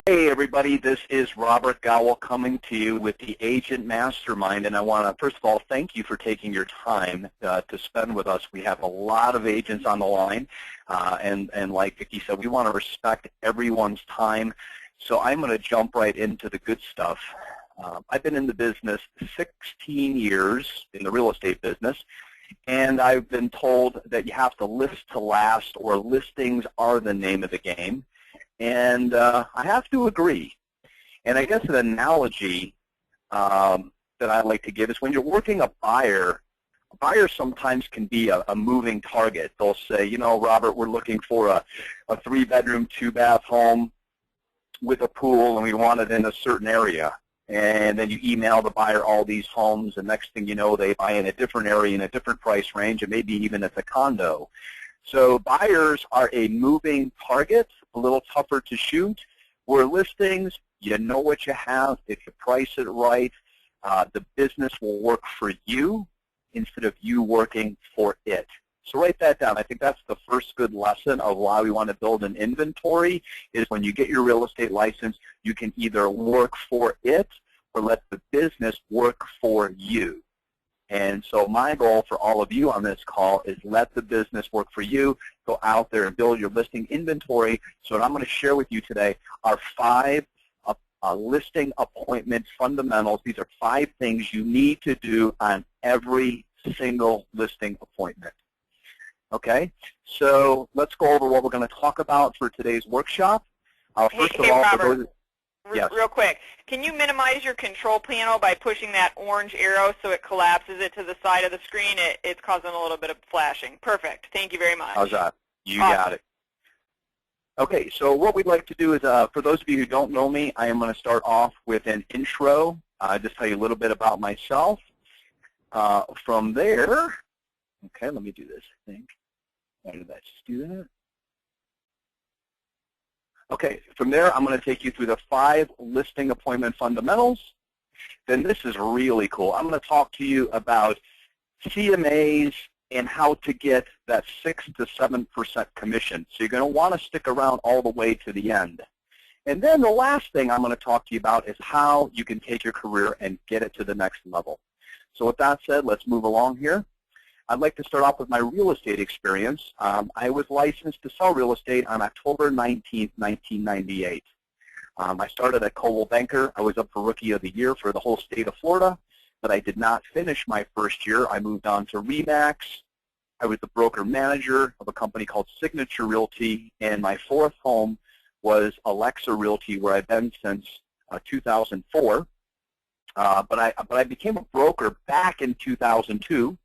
Hey everybody, this is Robert Gowell coming to you with the Agent Mastermind, and I want to first of all thank you for taking your time to spend with us. We have a lot of agents on the line, and like Vicki said, we want to respect everyone's time. So I'm going to jump right into the good stuff. I've been in the business 16 years, in the real estate business, and I've been told that you have to list to last, or listings are the name of the game. And I have to agree. And I guess an analogy that I like to give is when you're working a buyer sometimes can be a moving target. They'll say, you know, Robert, we're looking for a 3-bedroom, 2-bath home with a pool, and we want it in a certain area. And then you email the buyer all these homes, and next thing you know, they buy in a different area in a different price range, and maybe even it's a condo. So buyers are a moving target, a little tougher to shoot. Where listings, you know what you have. If you price it right, the business will work for you instead of you working for it. So write that down. I think that's the first good lesson of why we want to build an inventory, is when you get your real estate license, you can either work for it or let the business work for you. And so my goal for all of you on this call is let the business work for you. Go out there and build your listing inventory. So what I'm going to share with you today are 5 listing appointment fundamentals. These are 5 things you need to do on every single listing appointment. Okay? So let's go over what we're going to talk about for today's workshop. First of all, Robert. Yes. Real quick, can you minimize your control panel by pushing that orange arrow so it collapses it to the side of the screen? It's causing a little bit of flashing. Perfect. Thank you very much. How's that? You got it. Okay, so what we'd like to do is, for those of you who don't know me, I am going to start off with an intro, just tell you a little bit about myself. From there, okay, let me do this, I think. Why did I just do that? Okay, from there, I'm going to take you through the 5 listing appointment fundamentals. Then this is really cool. I'm going to talk to you about CMAs and how to get that 6 to 7% commission. So you're going to want to stick around all the way to the end. And then the last thing I'm going to talk to you about is how you can take your career and get it to the next level. So with that said, let's move along here. I'd like to start off with my real estate experience. I was licensed to sell real estate on October 19th, 1998. I started at Coldwell Banker. I was up for Rookie of the Year for the whole state of Florida, but I did not finish my first year. I moved on to RE/MAX. I was the broker manager of a company called Signature Realty, and my 4th home was Alexa Realty, where I've been since 2004. But I became a broker back in 2002.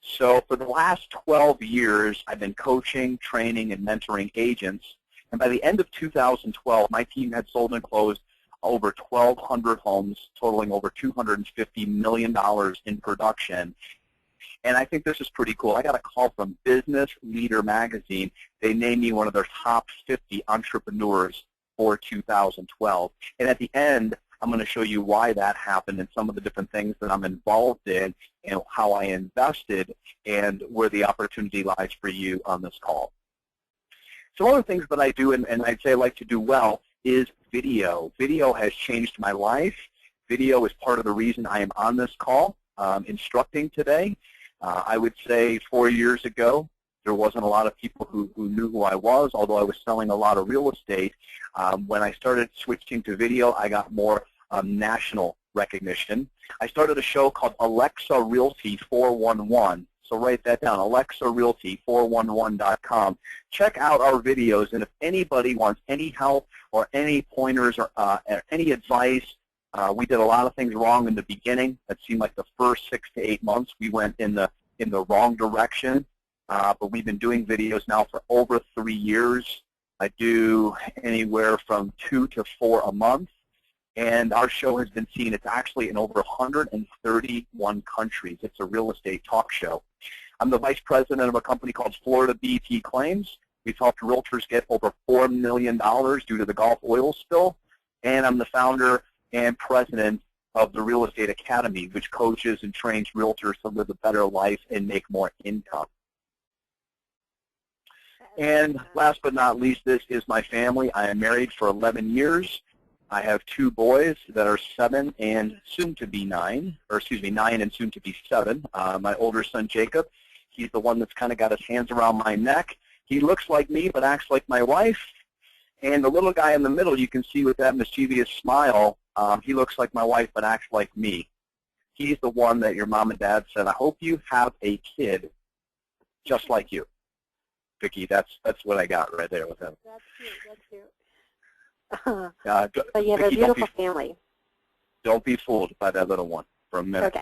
So for the last 12 years, I've been coaching, training, and mentoring agents. And by the end of 2012, my team had sold and closed over 1,200 homes, totaling over $250 million in production. And I think this is pretty cool. I got a call from Business Leader magazine. They named me one of their top 50 entrepreneurs for 2012. And at the end, I'm going to show you why that happened and some of the different things that I'm involved in and how I invested and where the opportunity lies for you on this call. So one of the things that I do, and I'd say I like to do well, is video. Video has changed my life. Video is part of the reason I am on this call instructing today. I would say 4 years ago, there wasn't a lot of people who knew who I was, although I was selling a lot of real estate. When I started switching to video, I got more national recognition. I started a show called Alexa Realty 411. So write that down, AlexaRealty411.com. Check out our videos, and if anybody wants any help or any pointers or any advice, we did a lot of things wrong in the beginning. It seemed like the first 6 to 8 months we went in the wrong direction. But we've been doing videos now for over 3 years. I do anywhere from 2 to 4 a month. And our show has been seen, it's actually in over 131 countries. It's a real estate talk show. I'm the vice president of a company called Florida BT Claims. We've helped realtors get over $4 million due to the Gulf oil spill. And I'm the founder and president of the Real Estate Academy, which coaches and trains realtors to live a better life and make more income. And last but not least, this is my family. I am married for 11 years. I have 2 boys that are 7 and soon to be 9, or excuse me, 9 and soon to be 7. My older son, Jacob, he's the one that's kind of got his hands around my neck. He looks like me but acts like my wife. And the little guy in the middle, you can see with that mischievous smile, he looks like my wife but acts like me. He's the one that your mom and dad said, I hope you have a kid just like you. Vicki, that's what I got right there with him. That's cute. That's cute. So you have a beautiful family. Don't be fooled by that little one for a minute. Okay.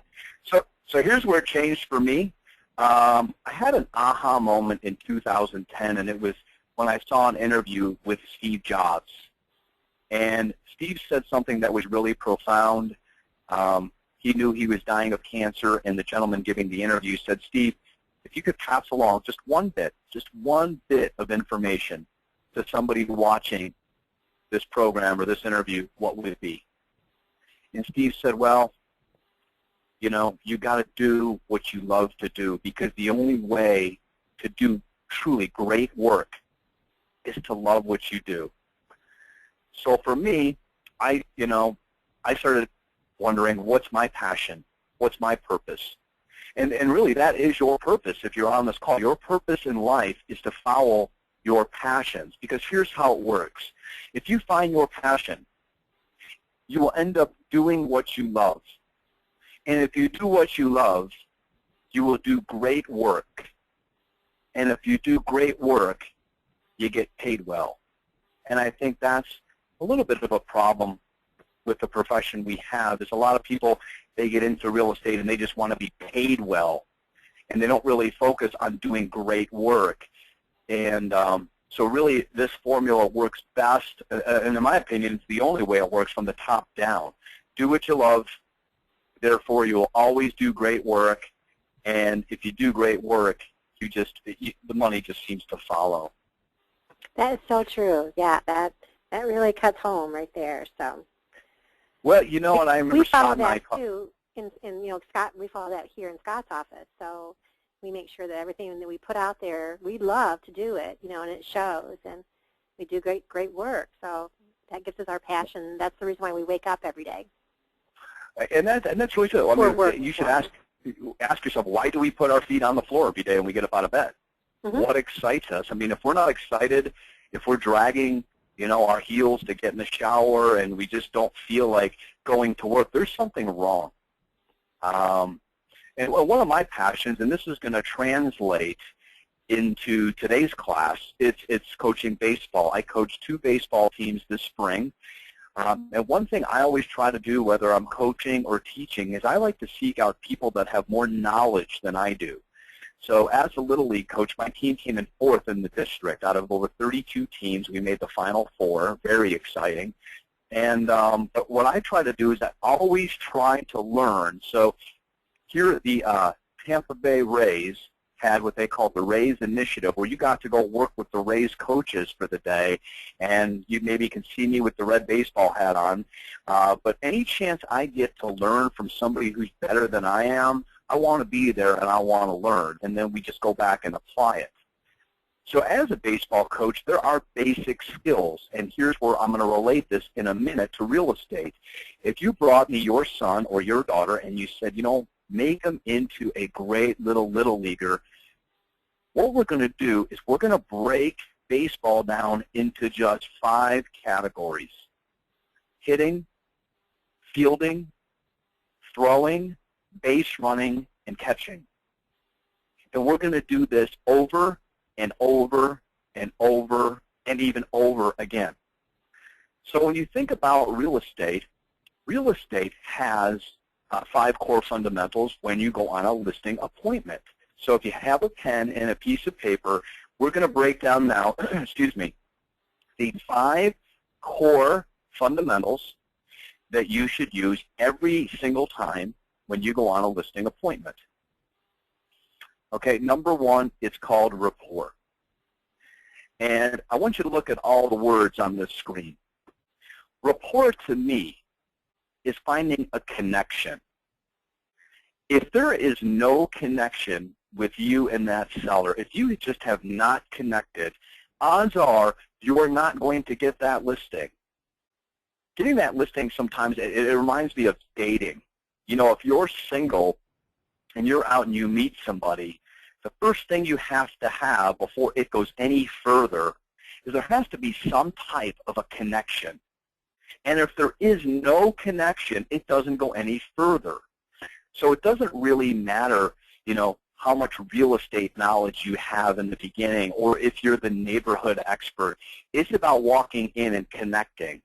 So here's where it changed for me. I had an aha moment in 2010, and it was when I saw an interview with Steve Jobs. And Steve said something that was really profound. He knew he was dying of cancer, and the gentleman giving the interview said, Steve, if you could pass along just one bit of information to somebody watching this program or this interview, what would it be? And Steve said, well, you know, you got to do what you love to do, because the only way to do truly great work is to love what you do. So for me, I started wondering, what's my passion? What's my purpose? And really, that is your purpose if you're on this call. Your purpose in life is to follow your passions, because here's how it works. If you find your passion, you will end up doing what you love. And if you do what you love, you will do great work. And if you do great work, you get paid well. And I think that's a little bit of a problem with the profession we have. There's a lot of people, they get into real estate and they just want to be paid well. And they don't really focus on doing great work. And so really this formula works best, and in my opinion, it's the only way it works from the top down. Do what you love, therefore you will always do great work. And if you do great work, the money just seems to follow. That is so true. Yeah, that really cuts home right there. So. Well, you know, and I remember we follow Scott that and I, too. Scott, we follow that here in Scott's office. So we make sure that everything that we put out there, we love to do it, and it shows, and we do great work. So that gives us our passion. That's the reason why we wake up every day. And that's really true. I mean, you should ask yourself, why do we put our feet on the floor every day when we get up out of bed? Mm-hmm. What excites us? I mean, if we're not excited, if we're dragging, our heels to get in the shower and we just don't feel like going to work, there's something wrong. And one of my passions, and this is going to translate into today's class, it's coaching baseball. I coached 2 baseball teams this spring. And one thing I always try to do, whether I'm coaching or teaching, is I like to seek out people that have more knowledge than I do. So as a Little League coach, my team came in 4th in the district. Out of over 32 teams, we made the Final 4. Very exciting. And but what I try to do is I always try to learn. So here the Tampa Bay Rays had what they called the Rays Initiative, where you got to go work with the Rays coaches for the day, and you maybe can see me with the red baseball hat on. But any chance I get to learn from somebody who's better than I am, I want to be there and I want to learn, and then we just go back and apply it. So as a baseball coach, there are basic skills, and here's where I'm going to relate this in a minute to real estate. If you brought me your son or your daughter and you said, make them into a great little leaguer, what we're going to do is we're going to break baseball down into just 5 categories: hitting, fielding, throwing, base running, and catching. And we're going to do this over and over and over and even over again. So when you think about real estate has 5 core fundamentals when you go on a listing appointment. So if you have a pen and a piece of paper, we're going to break down now, the 5 core fundamentals that you should use every single time when you go on a listing appointment. Okay, number 1, it's called rapport. And I want you to look at all the words on this screen. Rapport to me is finding a connection. If there is no connection with you and that seller, if you just have not connected, odds are you're not going to get that listing. getting that listing sometimes, it reminds me of dating. You know, if you're single and you're out and you meet somebody, the first thing you have to have before it goes any further is there has to be some type of a connection. And if there is no connection, it doesn't go any further. So it doesn't really matter, you know, how much real estate knowledge you have in the beginning or if you're the neighborhood expert. It's about walking in and connecting.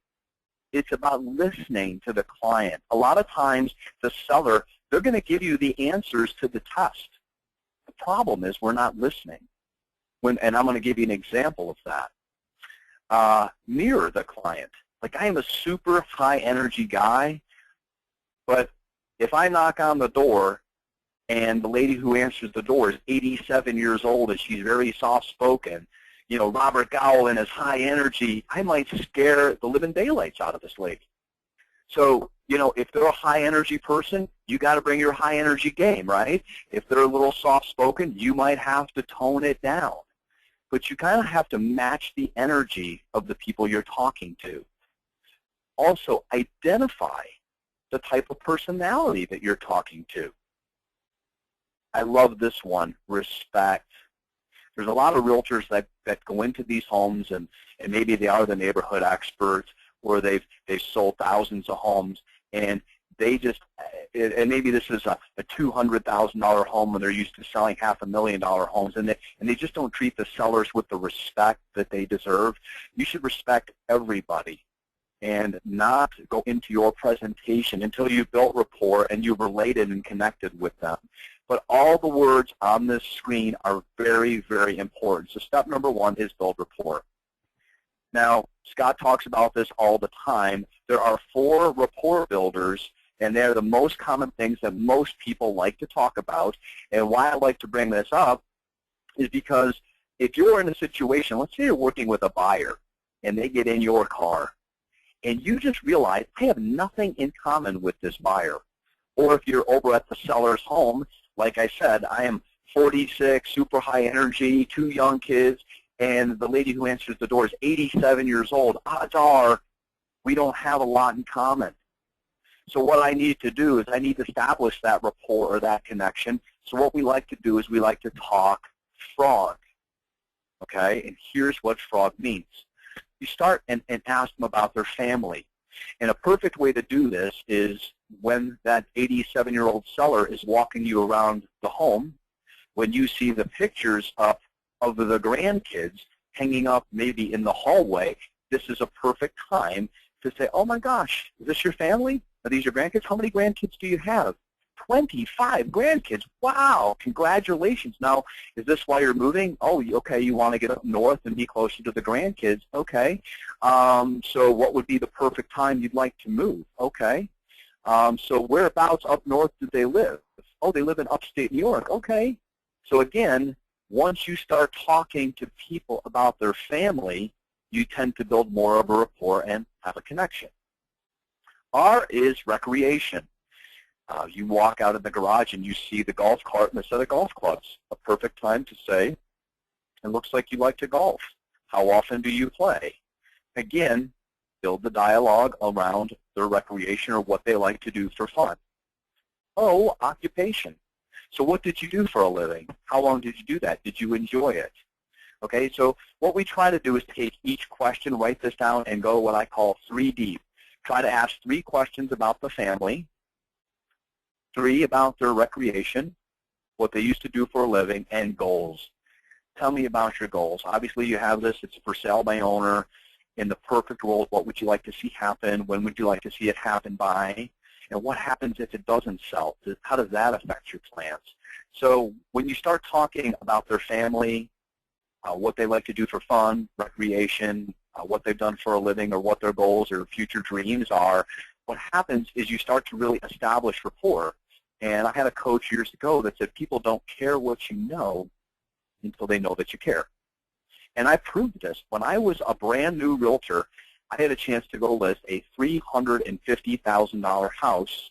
It's about listening to the client. A lot of times the seller, they're going to give you the answers to the test. The problem is we're not listening. And I'm going to give you an example of that. Mirror the client. Like, I am a super high energy guy, but if I knock on the door and the lady who answers the door is 87 years old and she's very soft-spoken, you know, Robert Gowen is high energy, I might scare the living daylights out of this lady. So, you know, if they're a high energy person, you got to bring your high energy game, right? If they're a little soft-spoken, you might have to tone it down. But you kind of have to match the energy of the people you're talking to. Also, identify the type of personality that you're talking to. I love this one, respect. There's a lot of realtors that go into these homes and maybe they are the neighborhood experts or they've sold thousands of homes and they just, and maybe this is a $200,000 home and they're used to selling $500,000 homes and they just don't treat the sellers with the respect that they deserve. You should respect everybody and not go into your presentation until you've built rapport and you've related and connected with them. But all the words on this screen are very, very important. So step number one is build rapport. Now, Scott talks about this all the time. There are 4 rapport builders, and they're the most common things that most people like to talk about. And why I like to bring this up is because if you're in a situation, let's say you're working with a buyer, and they get in your car, and you just realize, I have nothing in common with this buyer. Or if you're over at the seller's home, like I said, I am 46, super high energy, 2 young kids, and the lady who answers the door is 87 years old. Odds are we don't have a lot in common. So what I need to do is I need to establish that rapport or that connection. So what we like to do is we like to talk frog. Okay, and here's what frog means. You start and ask them about their family. And a perfect way to do this is when that 87-year-old seller is walking you around the home, when you see the pictures up of the grandkids hanging up maybe in the hallway, this is a perfect time to say, oh my gosh, is this your family? Are these your grandkids? How many grandkids do you have? 25 grandkids. Wow, congratulations. Now, is this why you're moving? Oh, okay, you want to get up north and be closer to the grandkids. Okay. So what would be the perfect time you'd like to move? Okay. So whereabouts up north do they live? Oh, they live in upstate New York. Okay. So again, once you start talking to people about their family, you tend to build more of a rapport and have a connection. R is recreation. You walk out of the garage and you see the golf cart and a set of golf clubs. A perfect time to say, it looks like you like to golf. How often do you play? Again, build the dialogue around their recreation or what they like to do for fun. O, occupation. So what did you do for a living? How long did you do that? Did you enjoy it? Okay, so what we try to do is take each question, write this down, and go what I call 3 deep. Try to ask 3 questions about the family, 3 about their recreation, what they used to do for a living, and goals. Tell me about your goals. Obviously, you have this. It's for sale by owner. In the perfect world, what would you like to see happen? When would you like to see it happen by? And what happens if it doesn't sell? How does that affect your plans? So when you start talking about their family, what they like to do for fun, recreation, what they've done for a living, or what their goals or future dreams are, what happens is you start to really establish rapport. And I had a coach years ago that said people don't care what you know until they know that you care. And I proved this. When I was a brand new realtor, I had a chance to go list a $350,000 house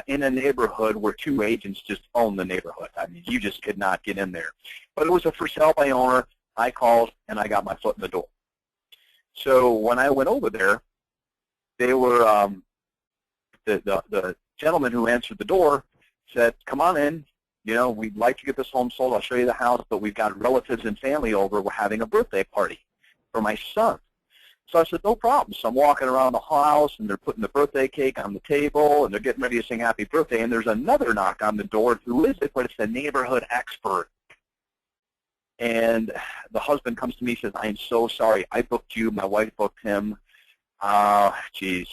in a neighborhood where 2 agents just owned the neighborhood. I mean, you just could not get in there. But it was a for sale by owner. I called, and I got my foot in the door. So when I went over there, they were, the gentleman who answered the door said, come on in. You know, we'd like to get this home sold. I'll show you the house, but we've got relatives and family over. We're having a birthday party for my son. So I said, no problem. So I'm walking around the house, and they're putting the birthday cake on the table, and they're getting ready to sing happy birthday, and there's another knock on the door. Who is it? But it's the neighborhood expert. And the husband comes to me and says, I am so sorry. I booked you. My wife booked him. Geez.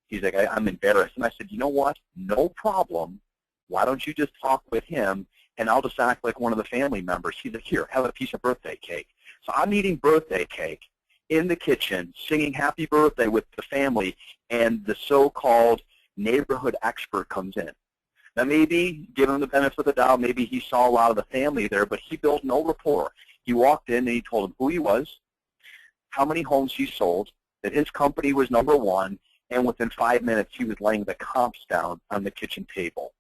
He's like, I'm embarrassed. And I said, you know what? No problem. Why don't you just talk with him, and I'll just act like one of the family members. He's like, here, have a piece of birthday cake. So I'm eating birthday cake in the kitchen, singing happy birthday with the family, and the so-called neighborhood expert comes in. Now maybe, give him the benefit of the doubt, maybe he saw a lot of the family there, but he built no rapport. He walked in and he told him who he was, how many homes he sold, that his company was #1, and within 5 minutes he was laying the comps down on the kitchen table.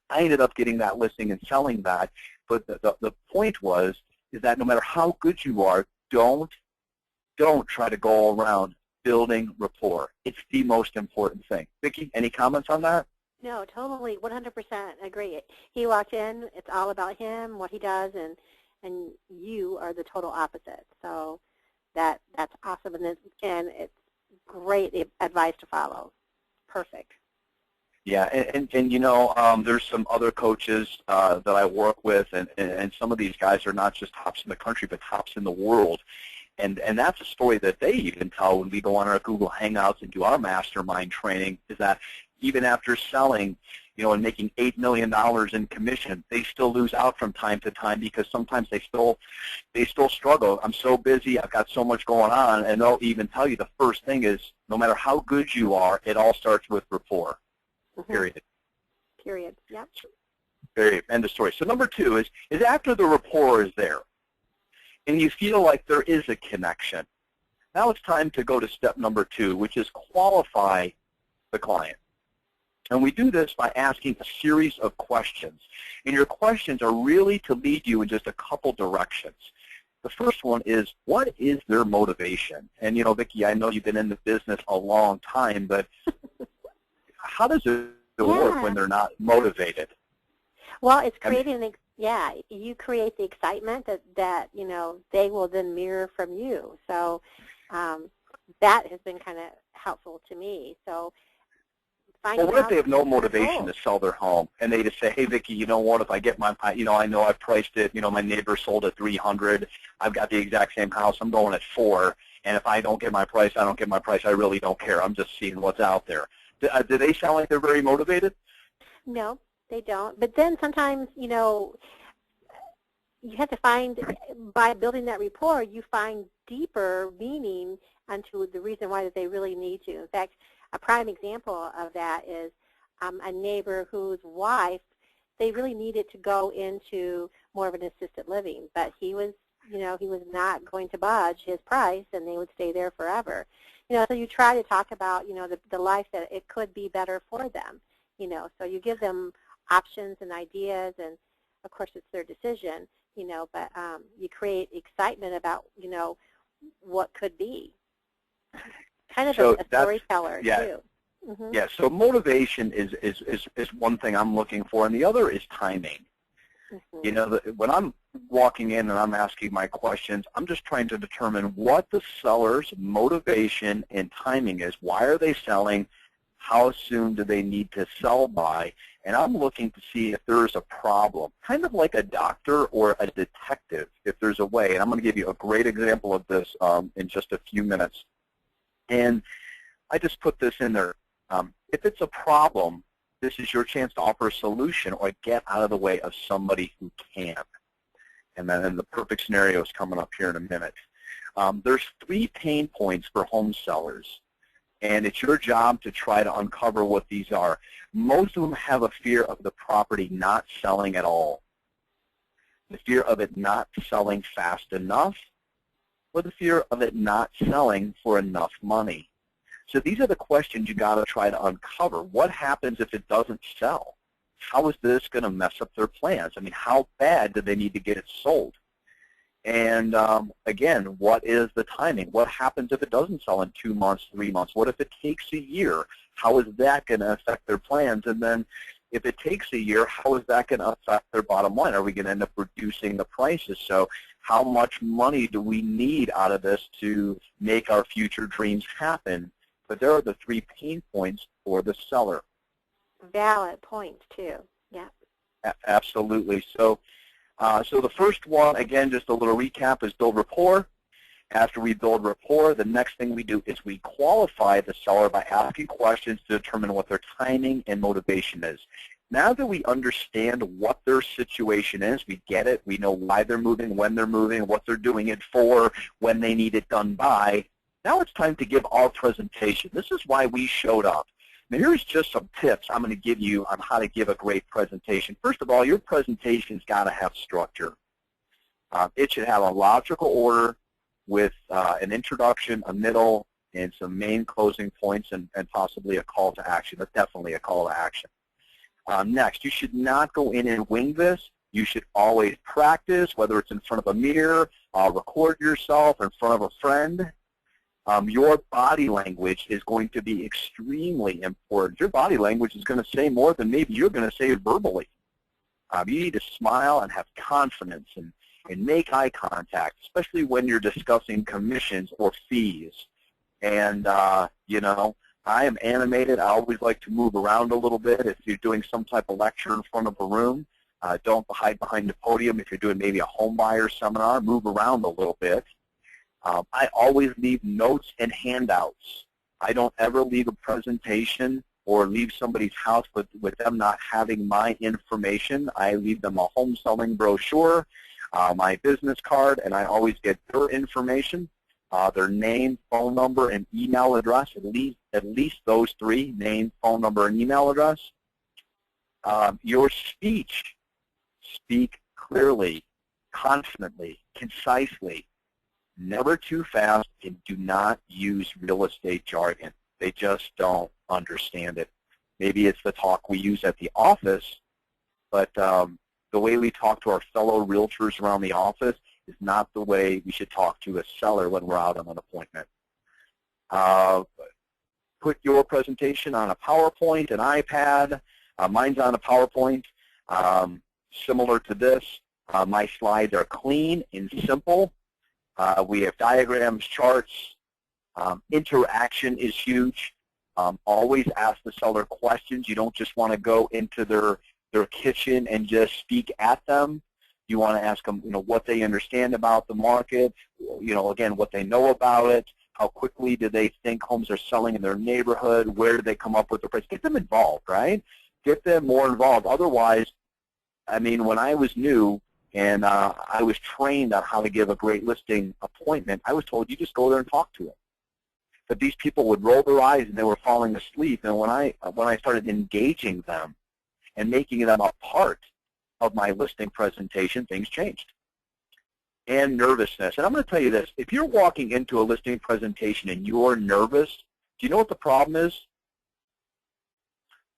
I ended up getting that listing and selling that, but the point is that no matter how good you are, don't try to go around building rapport. It's the most important thing. Vicki, any comments on that? No, totally, 100% agree. He walked in, it's all about him, what he does, and you are the total opposite. So that's awesome, and it's great advice to follow. Perfect. Yeah, and you know, there's some other coaches that I work with, and some of these guys are not just tops in the country, but tops in the world. And that's a story that they even tell when we go on our Google Hangouts and do our mastermind training, is that even after selling, you know, and making $8 million in commission, they still lose out from time to time because sometimes they still struggle. I'm so busy, I've got so much going on, and they'll even tell you the first thing is, no matter how good you are, it all starts with rapport. Period. Period. Yep. Period. End of story. So number 2 is after the rapport is there, and you feel like there is a connection, now it's time to go to step number 2, which is qualify the client. And we do this by asking a series of questions. And your questions are really to lead you in just a couple directions. The first one is, what is their motivation? And, you know, Vicki, I know you've been in the business a long time, but how does it work when they're not motivated? Well, it's creating, you create the excitement that you know, they will then mirror from you. So that has been kind of helpful to me. So well, what if they have no motivation to sell their home, and they just say, hey, Vicki, you know what, if I get my, you know, I know I've priced it, you know, my neighbor sold at 300, I've got the exact same house, I'm going at 4, and if I don't get my price, I don't get my price, I really don't care, I'm just seeing what's out there. Do they sound like they're very motivated? No, they don't. But then sometimes, you know, you have to find, by building that rapport, you find deeper meaning onto the reason why that they really need to. In fact, a prime example of that is a neighbor whose wife, they really needed to go into more of an assisted living, but he was, you know, he was not going to budge his price, and they would stay there forever. You know, so you try to talk about, you know, the life that it could be better for them, you know, so you give them options and ideas, and of course it's their decision, you know, but you create excitement about, you know, what could be. Kind of so a storyteller, too. Mm-hmm. Yeah, so motivation is one thing I'm looking for, and the other is timing. Mm-hmm. You know, when I'm walking in and I'm asking my questions, I'm just trying to determine what the seller's motivation and timing is. Why are they selling? How soon do they need to sell by? And I'm looking to see if there's a problem, kind of like a doctor or a detective, if there's a way. And I'm going to give you a great example of this in just a few minutes. And I just put this in there. If it's a problem, this is your chance to offer a solution or get out of the way of somebody who can. And then the perfect scenario is coming up here in a minute. There's 3 pain points for home sellers, and it's your job to try to uncover what these are. Most of them have a fear of the property not selling at all, the fear of it not selling fast enough, or the fear of it not selling for enough money. So these are the questions you got to try to uncover. What happens if it doesn't sell? How is this going to mess up their plans? I mean, how bad do they need to get it sold? And again, what is the timing? What happens if it doesn't sell in 2 months, 3 months? What if it takes a year? How is that going to affect their plans? And then if it takes a year, how is that going to affect their bottom line? Are we going to end up reducing the prices? So how much money do we need out of this to make our future dreams happen? But there are the 3 pain points for the seller. Valid points, too. Yeah. Absolutely. So, so the first one, again, just a little recap, is build rapport. After we build rapport, the next thing we do is we qualify the seller by asking questions to determine what their timing and motivation is. Now that we understand what their situation is, we get it, we know why they're moving, when they're moving, what they're doing it for, when they need it done by, now it's time to give our presentation. This is why we showed up. Now here's just some tips I'm going to give you on how to give a great presentation. First of all, your presentation's got to have structure. It should have a logical order with an introduction, a middle, and some main closing points, and possibly a call to action, but definitely a call to action. Next, you should not go in and wing this. You should always practice, whether it's in front of a mirror, record yourself in front of a friend. Your body language is going to be extremely important. Your body language is going to say more than maybe you're going to say verbally. You need to smile and have confidence and make eye contact, especially when you're discussing commissions or fees. And, you know, I am animated. I always like to move around a little bit. If you're doing some type of lecture in front of a room, don't hide behind the podium. If you're doing maybe a home buyer seminar, move around a little bit. I always leave notes and handouts. I don't ever leave a presentation or leave somebody's house with them not having my information. I leave them a home selling brochure, my business card, and I always get their information, their name, phone number, and email address, at least those 3, name, phone number, and email address. Your speech, speak clearly, confidently, concisely. Never too fast, and do not use real estate jargon. They just don't understand it. Maybe it's the talk we use at the office, but the way we talk to our fellow realtors around the office is not the way we should talk to a seller when we're out on an appointment. Put your presentation on a PowerPoint, an iPad. Mine's on a PowerPoint. Similar to this, my slides are clean and simple. We have diagrams, charts. Interaction is huge. Always ask the seller questions. You don't just want to go into their kitchen and just speak at them. You want to ask them, you know, what they understand about the market, you know, again, what they know about it, how quickly do they think homes are selling in their neighborhood, where do they come up with the price. Get them involved, right? Get them more involved. Otherwise, I mean, when I was new, and I was trained on how to give a great listing appointment, I was told, you just go there and talk to them. But these people would roll their eyes and they were falling asleep. And when I started engaging them and making them a part of my listing presentation, things changed. And nervousness. And I'm going to tell you this. If you're walking into a listing presentation and you're nervous, do you know what the problem is?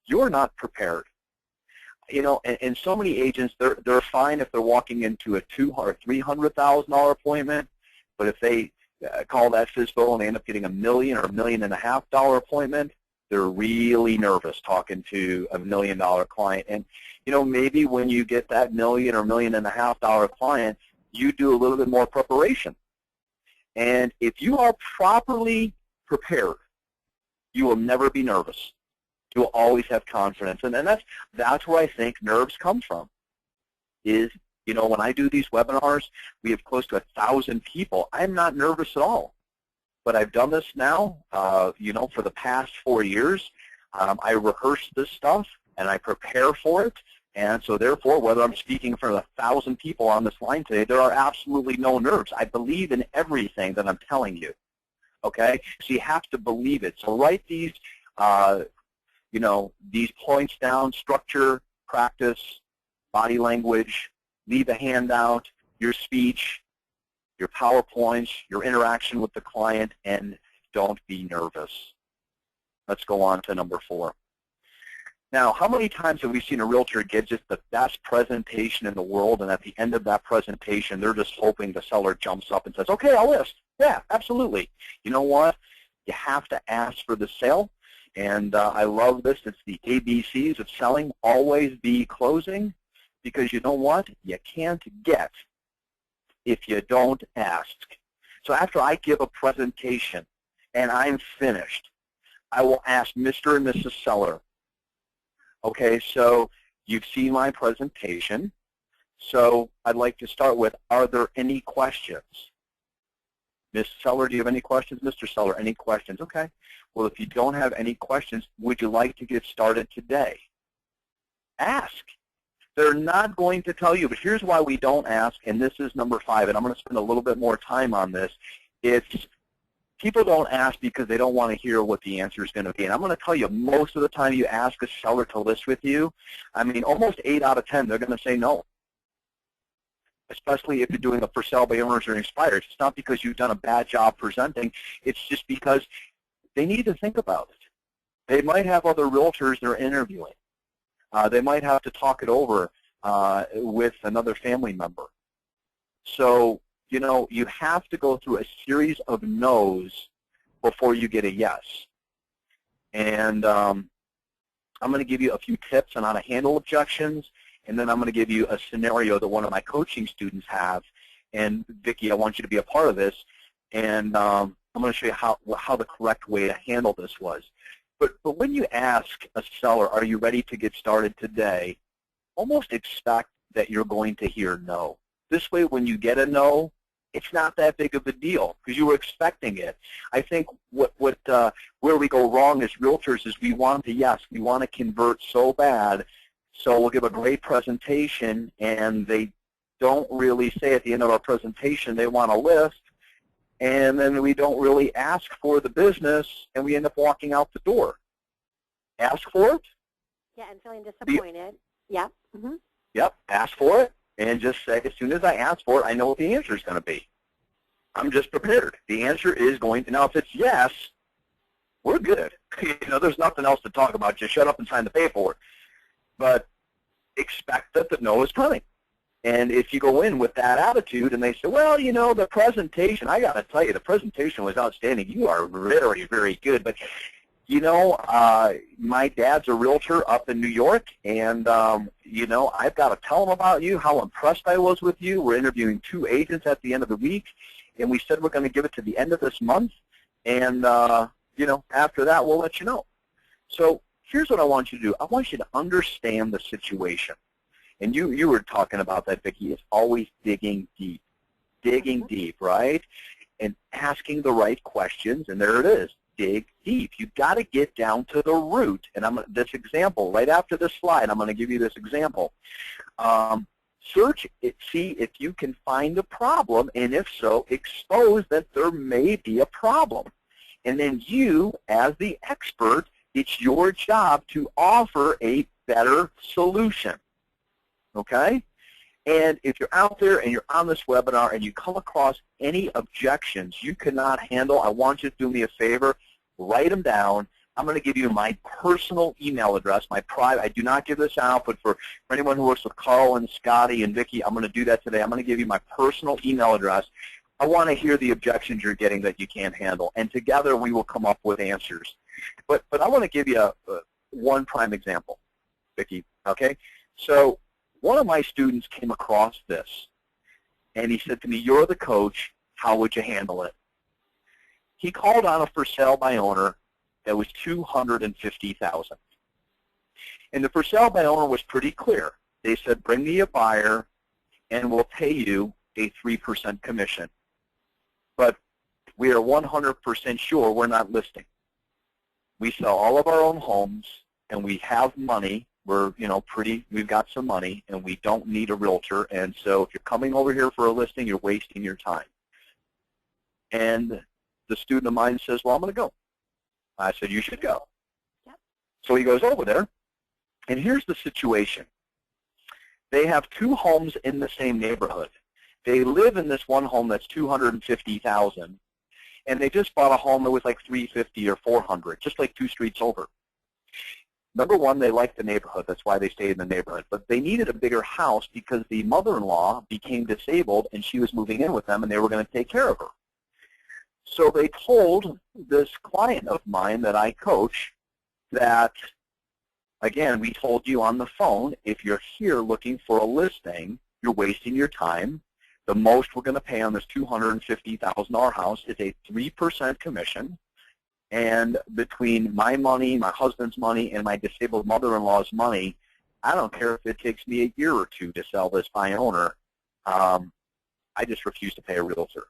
You're not prepared. You know, and so many agents, they're fine if they're walking into a $200,000 or $300,000 appointment, but if they call that FSBO and they end up getting $1 million or $1.5 million appointment, they're really nervous talking to a $1 million client. And you know, maybe when you get that $1 million or $1.5 million client, you do a little bit more preparation. And if you are properly prepared, you will never be nervous. You will always have confidence, and that's where I think nerves come from. Is, you know, when I do these webinars, we have close to 1,000 people. I'm not nervous at all, but I've done this now, you know, for the past 4 years. I rehearse this stuff and I prepare for it, and so therefore, whether I'm speaking in front of 1,000 people on this line today, there are absolutely no nerves. I believe in everything that I'm telling you. Okay, so you have to believe it. So write these. You know, these points down: structure, practice, body language, leave a handout, your speech, your PowerPoints, your interaction with the client, and don't be nervous. Let's go on to number 4. Now, how many times have we seen a realtor get just the best presentation in the world, and at the end of that presentation, they're just hoping the seller jumps up and says, okay, I'll list. Yeah, absolutely. You know what? You have to ask for the sale. And I love this. It's the ABCs of selling. Always be closing, because you know what? You can't get if you don't ask. So after I give a presentation and I'm finished, I will ask Mr. and Mrs. Seller, okay, so you've seen my presentation, so I'd like to start with, are there any questions? Ms. Seller, do you have any questions? Mr. Seller, any questions? Okay. Well, if you don't have any questions, would you like to get started today? Ask. They're not going to tell you, but here's why we don't ask, and this is number 5, and I'm going to spend a little bit more time on this. It's people don't ask because they don't want to hear what the answer is going to be. And I'm going to tell you, most of the time you ask a seller to list with you, I mean, almost 8 out of 10, they're going to say no. Especially if you're doing a for sale by owners or expireds. It's not because you've done a bad job presenting. It's just because they need to think about it. They might have other realtors they're interviewing. They might have to talk it over with another family member. So, you know, you have to go through a series of no's before you get a yes. And I'm going to give you a few tips on how to handle objections, and then I'm going to give you a scenario that one of my coaching students have. And Vicki, I want you to be a part of this, and I'm going to show you how the correct way to handle this was. But when you ask a seller, are you ready to get started today, almost expect that you're going to hear no. This way, when you get a no, it's not that big of a deal because you were expecting it. I think where we go wrong as realtors is we want to, yes, we want to convert so bad, so we'll give a great presentation, and they don't really say at the end of our presentation they want to list, and then we don't really ask for the business, and we end up walking out the door. Ask for it. Yeah, and feeling disappointed. Yep. Mm-hmm. Yep, ask for it, and just say, as soon as I ask for it, I know what the answer is going to be. I'm just prepared. The answer is going to, now if it's yes, we're good. You know, there's nothing else to talk about. Just shut up and sign the paperwork. But expect that the no is coming. And if you go in with that attitude and they say, well, you know, the presentation, I got to tell you, the presentation was outstanding. You are very, very good. But, you know, my dad's a realtor up in New York, and, you know, I've got to tell him about you, how impressed I was with you. We're interviewing 2 agents at the end of the week, and we said we're going to give it to the end of this month. And, you know, after that, we'll let you know. So here's what I want you to do. I want you to understand the situation. And you were talking about that, Vicki. It's always digging deep. Digging deep, right? And asking the right questions, and there it is. Dig deep. You've got to get down to the root. And this example, right after this slide, I'm going to give you this example. Search it, see if you can find a problem, and if so, expose that there may be a problem. And then you, as the expert, it's your job to offer a better solution. Okay? And if you're out there and you're on this webinar and you come across any objections you cannot handle, I want you to do me a favor, write them down. I'm going to give you my personal email address, my private. I do not give this out, but for anyone who works with Carl and Scotty and Vicki, I'm going to do that today. I'm going to give you my personal email address. I want to hear the objections you're getting that you can't handle, and together we will come up with answers. But I want to give you one prime example, Vicki, okay? So one of my students came across this, and he said to me, you're the coach, how would you handle it? He called on a for sale by owner that was $250,000. And the for sale by owner was pretty clear. They said, bring me a buyer, and we'll pay you a 3% commission. But we are 100% sure we're not listing. We sell all of our own homes, and we have money. We're, you know, we've got some money, and we don't need a realtor. And so if you're coming over here for a listing, you're wasting your time. And the student of mine says, well, I'm going to go. I said, you should go. Yep. So he goes over there, and here's the situation. They have 2 homes in the same neighborhood. They live in this one home that's $250,000, and they just bought a home that was like $350 or $400, just like 2 streets over. Number one, they liked the neighborhood. That's why they stayed in the neighborhood. But they needed a bigger house because the mother-in-law became disabled and she was moving in with them and they were going to take care of her. So they told this client of mine that I coach that, again, we told you on the phone, if you're here looking for a listing, you're wasting your time. The most we're going to pay on this $250,000 house is a 3% commission. And between my money, my husband's money, and my disabled mother-in-law's money, I don't care if it takes me a year or two to sell this by owner. I just refuse to pay a realtor.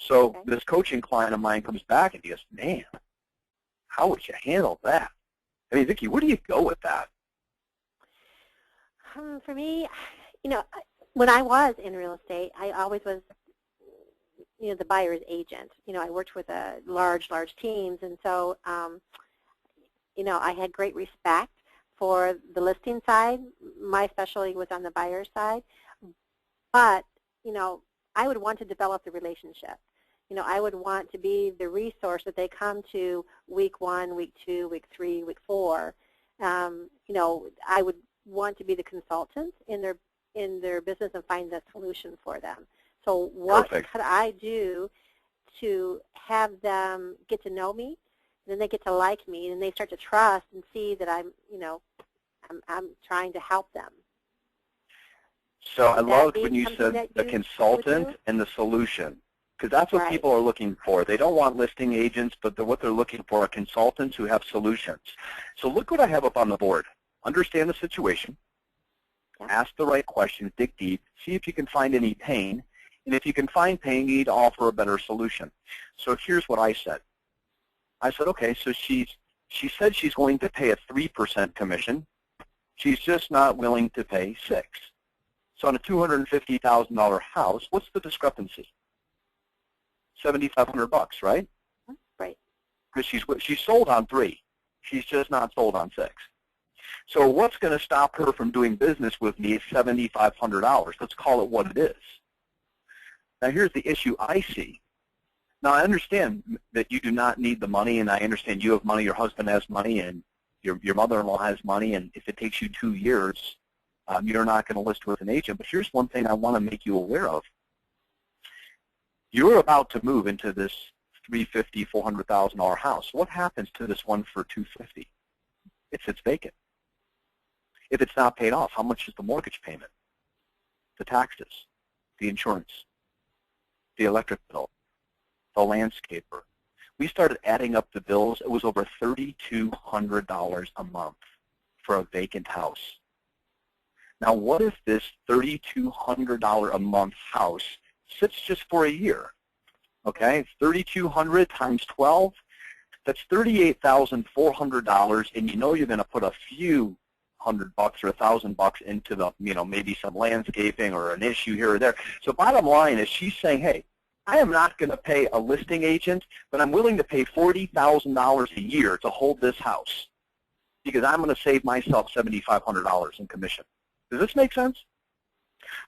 So this coaching client of mine comes back and he goes, man, how would you handle that? I mean, Vicki, where do you go with that? For me, you know, when I was in real estate, I always was, you know, the buyer's agent. You know, I worked with large teams, and so, you know, I had great respect for the listing side. My specialty was on the buyer side, but, you know, I would want to develop the relationship. You know, I would want to be the resource that they come to week 1, week 2, week 3, week 4. You know, I would want to be the consultant in their business and find the solution for them. So what could I do to have them get to know me, and then they get to like me, and they start to trust and see that I'm, you know, I'm trying to help them. So I loved when you said the consultant and the solution, because that's what people are looking for. They don't want listing agents, but what they're looking for are consultants who have solutions. So look what I have up on the board. Understand the situation, ask the right questions, dig deep, see if you can find any pain, and if you can find pain, you need to offer a better solution. So here's what I said. I said, okay, so she said she's going to pay a 3% commission. She's just not willing to pay 6%. So on a $250,000 house, what's the discrepancy? $7,500, right? Right. Because she's sold on 3. She's just not sold on 6. So what's going to stop her from doing business with me is $7,500. Let's call it what it is. Now here's the issue I see. Now I understand that you do not need the money, and I understand you have money, your husband has money, and your mother-in-law has money, and if it takes you 2 years, you're not going to list with an agent. But here's one thing I want to make you aware of. You're about to move into this $350,000, $400,000 house. What happens to this one for $250,000? It sits vacant. If it's not paid off, how much is the mortgage payment? The taxes, the insurance, the electric bill, the landscaper. We started adding up the bills. It was over $3,200 a month for a vacant house. Now, what if this $3,200 a month house sits just for a year? Okay, $3,200 times 12, that's $38,400, and you know you're going to put a few $100 or $1,000 into the, you know, maybe some landscaping or an issue here or there. So bottom line is she's saying, hey, I am not going to pay a listing agent, but I'm willing to pay $40,000 a year to hold this house because I'm going to save myself $7,500 in commission. Does this make sense?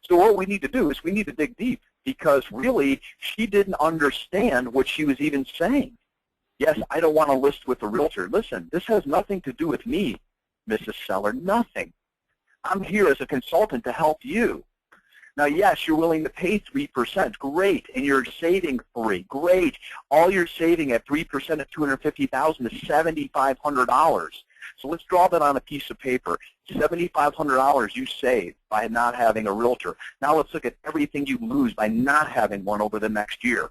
So what we need to do is we need to dig deep, because really she didn't understand what she was even saying. Yes, I don't want to list with a realtor. Listen, this has nothing to do with me, Mrs. Seller, nothing. I'm here as a consultant to help you. Now, yes, you're willing to pay 3%, great, and you're saving 3%, great. All you're saving at 3% of $250,000 is $7,500. So let's draw that on a piece of paper. $7,500 you save by not having a realtor. Now let's look at everything you lose by not having one over the next year.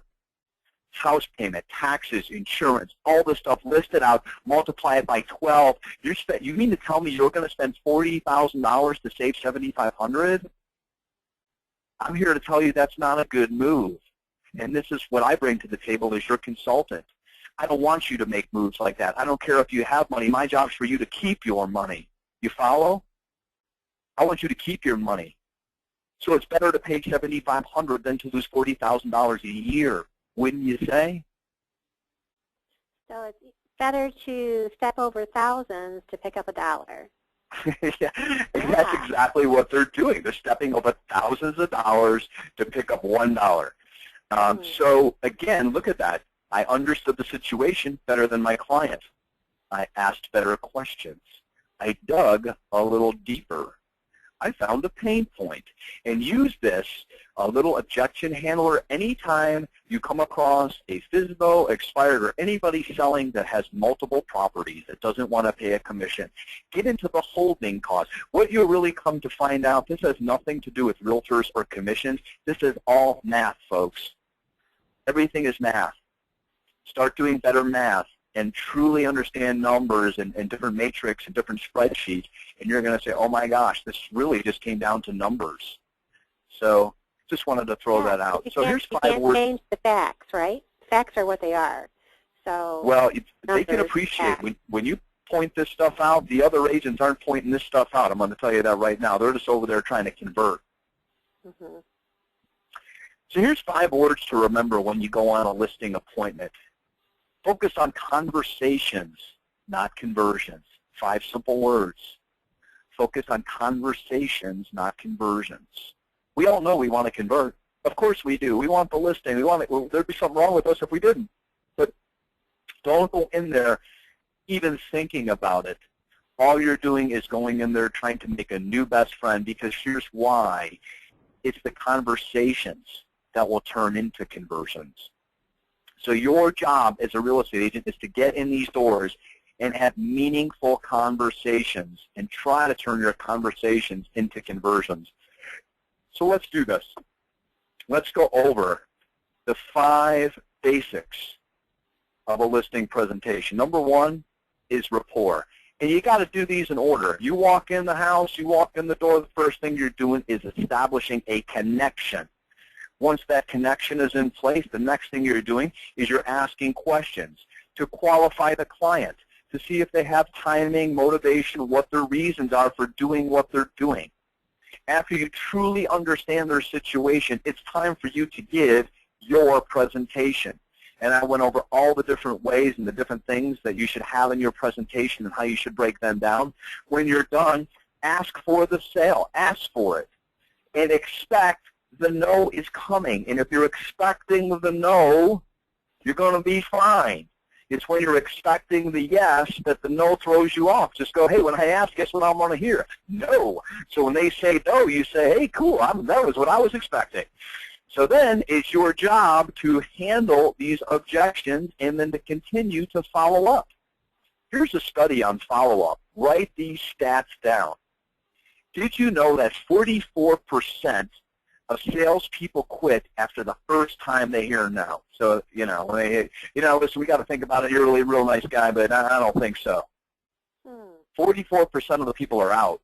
House payment, taxes, insurance, all this stuff listed out, multiply it by 12. You mean to tell me you're going to spend $40,000 to save $7,500? I'm here to tell you that's not a good move. And this is what I bring to the table as your consultant. I don't want you to make moves like that. I don't care if you have money. My job is for you to keep your money. You follow? I want you to keep your money. So it's better to pay $7,500 than to lose $40,000 a year, wouldn't you say? So it's better to step over thousands to pick up a dollar. Yeah, and that's exactly what they're doing. They're stepping over thousands of dollars to pick up $1. So again, look at that. I understood the situation better than my client. I asked better questions. I dug a little deeper. I found a pain point, and use this, a little objection handler, anytime you come across a FSBO, expired, or anybody selling that has multiple properties that doesn't want to pay a commission. Get into the holding cost. What you really come to find out, this has nothing to do with realtors or commissions. This is all math, folks. Everything is math. Start doing better math and truly understand numbers and different matrix and different spreadsheets, and you're going to say, oh my gosh, this really just came down to numbers. So just wanted to throw that out. So here's 5 words. You can't change the facts, right? Facts are what they are. So well, they can appreciate when you point this stuff out, the other agents aren't pointing this stuff out. I'm going to tell you that right now. They're just over there trying to convert. Mm-hmm. So here's 5 words to remember when you go on a listing appointment. Focus on conversations, not conversions. 5 simple words. Focus on conversations, not conversions. We all know we want to convert. Of course we do. We want the listing. We want it. Well, there'd be something wrong with us if we didn't. But don't go in there even thinking about it. All you're doing is going in there trying to make a new best friend, because here's why. It's the conversations that will turn into conversions. So your job as a real estate agent is to get in these doors and have meaningful conversations and try to turn your conversations into conversions. So let's do this. Let's go over the 5 basics of a listing presentation. Number 1 is rapport. And you got to do these in order. You walk in the house, you walk in the door, the first thing you're doing is establishing a connection. Once that connection is in place, the next thing you're doing is you're asking questions to qualify the client, to see if they have timing, motivation, what their reasons are for doing what they're doing. After you truly understand their situation, it's time for you to give your presentation. And I went over all the different ways and the different things that you should have in your presentation and how you should break them down. When you're done, ask for the sale. Ask for it. And expect the no is coming. And if you're expecting the no, you're going to be fine. It's when you're expecting the yes that the no throws you off. Just go, hey, when I ask, guess what I want to hear? No. So when they say no, you say, hey, cool, that was what I was expecting. So then it's your job to handle these objections and then to continue to follow up. Here's a study on follow-up. Write these stats down. Did you know that 44% of salespeople quit after the first time they hear no? So, listen, we got to think about it. You're really a real nice guy, but I don't think so. 44% of the people are out.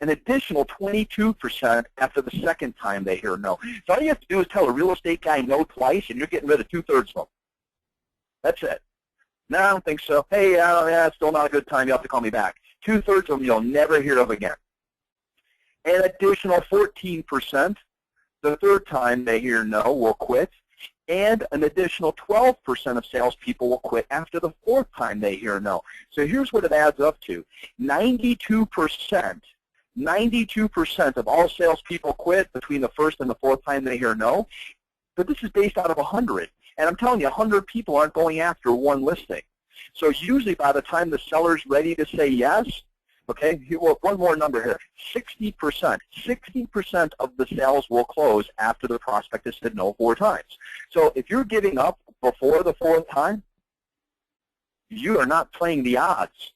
An additional 22% after the second time they hear no. So all you have to do is tell a real estate guy no twice, and you're getting rid of 2/3 of them. That's it. No, I don't think so. Hey, it's still not a good time. You have to call me back. 2/3 of them you'll never hear of again. An additional 14%, the third time they hear no, will quit. And an additional 12% of salespeople will quit after the 4th time they hear no. So here's what it adds up to. 92% of all salespeople quit between the 1st and the 4th time they hear no. But this is based out of 100. And I'm telling you, 100 people aren't going after one listing. So usually by the time the seller's ready to say yes, okay, one more number here, 60% of the sales will close after the prospect has said no 4 times. So if you're giving up before the 4th time, you are not playing the odds.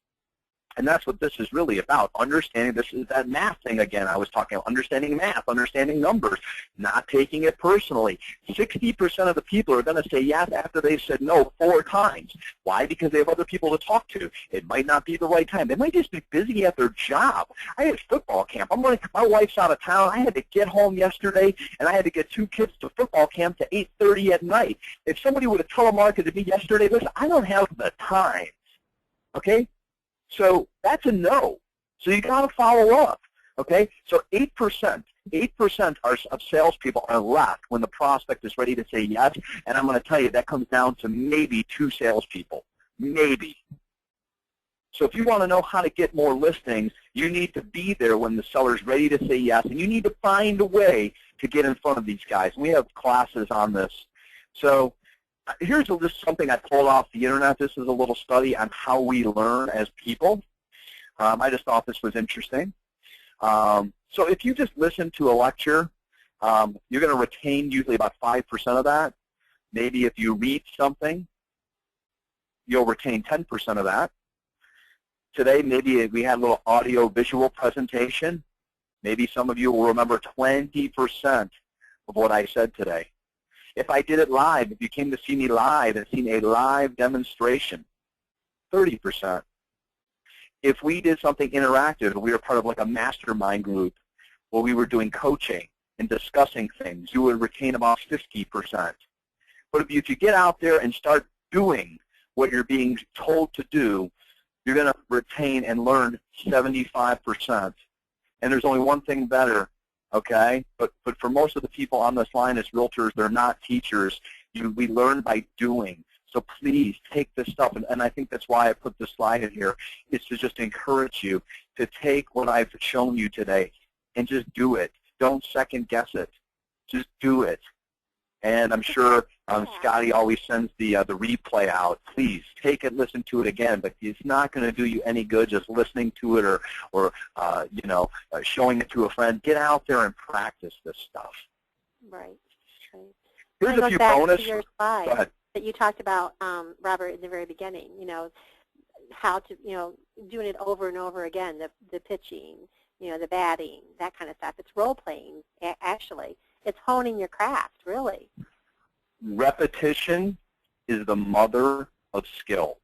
And that's what this is really about, understanding. This is that math thing again I was talking about, understanding math, understanding numbers, not taking it personally. 60% of the people are going to say yes after they've said no 4 times. Why? Because they have other people to talk to. It might not be the right time. They might just be busy at their job. I had football camp. My wife's out of town. I had to get home yesterday, and I had to get 2 kids to football camp to 8:30 at night. If somebody would have telemarketed me yesterday, listen, I don't have the time, okay? So that's a no. So you got to follow up, okay? So 8% of salespeople are left when the prospect is ready to say yes, and I'm going to tell you that comes down to maybe 2 salespeople, maybe. So if you want to know how to get more listings, you need to be there when the seller's ready to say yes, and you need to find a way to get in front of these guys. And we have classes on this. So here's just something I pulled off the internet. This is a little study on how we learn as people. I just thought this was interesting. So if you just listen to a lecture, you're going to retain usually about 5% of that. Maybe if you read something, you'll retain 10% of that. Today, maybe we had a little audio-visual presentation. Maybe some of you will remember 20% of what I said today. If I did it live, if you came to see me live and seen a live demonstration, 30%. If we did something interactive, we were part of like a mastermind group where we were doing coaching and discussing things, you would retain about 50%. But if you get out there and start doing what you're being told to do, you're going to retain and learn 75%. And there's only one thing better, okay? But for most of the people on this line as realtors, they're not teachers. We learn by doing. So please take this stuff, and I think that's why I put this slide in here, is to just encourage you to take what I've shown you today and just do it. Don't second guess it. Just do it. And I'm sure Scotty always sends the replay out. Please take it, listen to it again. But it's not going to do you any good just listening to it or showing it to a friend. Get out there and practice this stuff. Right. Here's a few bonus. To your slide Go ahead. that you talked about, Robert, in the very beginning. How to doing it over and over again. The pitching, the batting, that kind of stuff. It's role playing actually. It's honing your craft, really. Repetition is the mother of skill.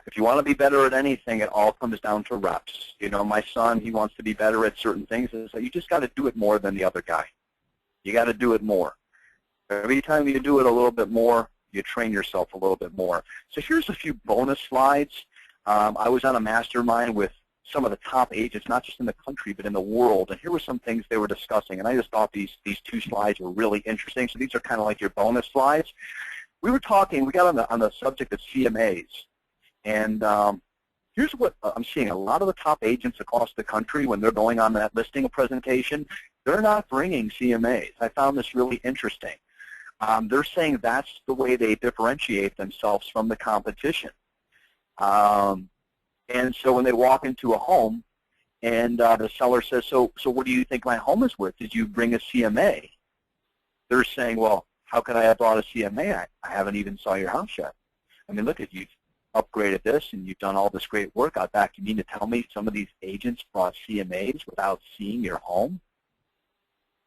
If you want to be better at anything, it all comes down to reps. My son, he wants to be better at certain things, and so you just got to do it more than the other guy. You got to do it more. Every time you do it a little bit more, you train yourself a little bit more. So here's a few bonus slides. I was on a mastermind with some of the top agents, not just in the country, but in the world. And here were some things they were discussing. And I just thought these two slides were really interesting. So these are kind of like your bonus slides. We were talking, we got on the subject of CMAs. And here's what I'm seeing. A lot of the top agents across the country, when they're going on that listing presentation, they're not bringing CMAs. I found this really interesting. They're saying that's the way they differentiate themselves from the competition. And so when they walk into a home and the seller says, so what do you think my home is worth? Did you bring a CMA? They're saying, well, how could I have brought a CMA? I haven't even saw your house yet. I mean, look, you've upgraded this and you've done all this great work out back. You mean to tell me some of these agents brought CMAs without seeing your home?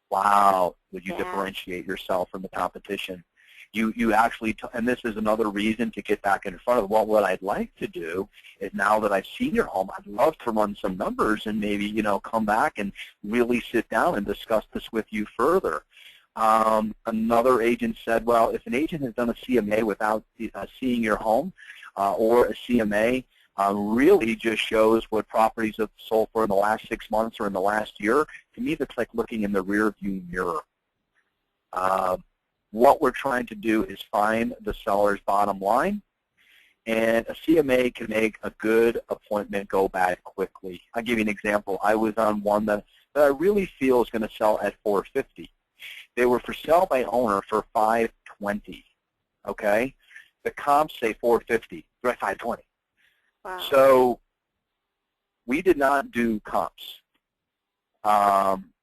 Wow, would you differentiate yourself from the competition? You actually, and this is another reason to get back in front of, well, what I'd like to do is now that I've seen your home, I'd love to run some numbers and maybe, come back and really sit down and discuss this with you further. Another agent said, well, if an agent has done a CMA without seeing your home or a CMA, really just shows what properties have sold for in the last 6 months or in the last year. To me, that's like looking in the rearview mirror. What we're trying to do is find the seller's bottom line, and a CMA can make a good appointment go bad quickly. I'll give you an example. I was on one that I really feel is going to sell at $450. They were for sale by owner for $520. Okay, the comps say $450. They're at $520. Wow. So we did not do comps.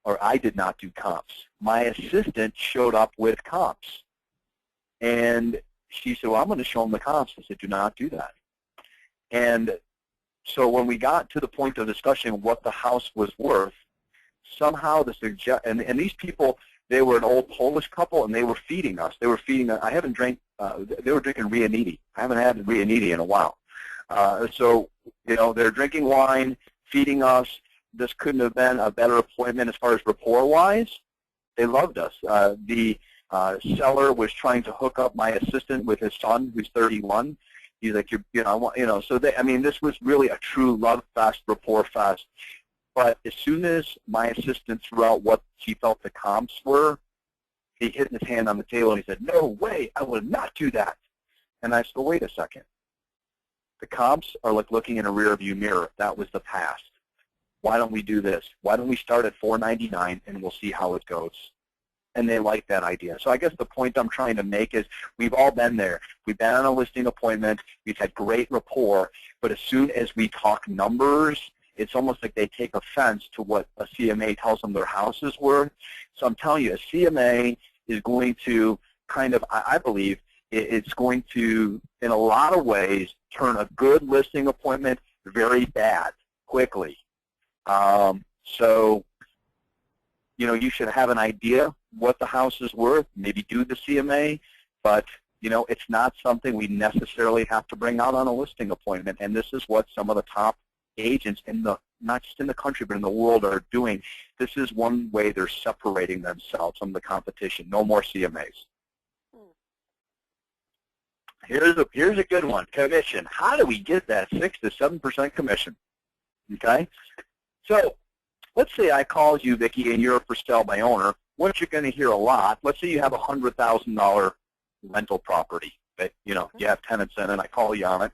Or I did not do comps. My assistant showed up with comps. And she said, well, I'm going to show them the comps. I said, do not do that. And so when we got to the point of discussing what the house was worth, somehow and these people, they were an old Polish couple, and they were feeding us. They were feeding us. I haven't drank, they were drinking Rianiti. I haven't had Rianiti in a while. So, they're drinking wine, feeding us. This couldn't have been a better appointment as far as rapport-wise. They loved us. The seller was trying to hook up my assistant with his son, who's 31. He's like, so this was really a true love fest, rapport fest. But as soon as my assistant threw out what she felt the comps were, he hit his hand on the table and he said, no way, I would not do that. And I said, well, wait a second. The comps are like looking in a rearview mirror. That was the past. Why don't we do this? Why don't we start at $499 and we'll see how it goes? and they like that idea. So I guess the point I'm trying to make is we've all been there. We've been on a listing appointment. We've had great rapport. But as soon as we talk numbers, it's almost like they take offense to what a CMA tells them their house is worth. So I'm telling you, a CMA is going to kind of, I believe, it's going to, in a lot of ways, turn a good listing appointment very bad quickly. So, you know, you should have an idea what the house is worth, maybe do the CMA, but, you know, it's not something we necessarily have to bring out on a listing appointment. And this is what some of the top agents in the, not just in the country, but in the world are doing. This is one way they're separating themselves from the competition. No more CMAs. Here's a good one, commission. How do we get that 6 to 7% commission? Okay? So let's say I called you, Vicki, and you're a for sale by owner. What you're going to hear a lot, let's say you have a $100,000 rental property that, you know, you have tenants in, and I call you on it.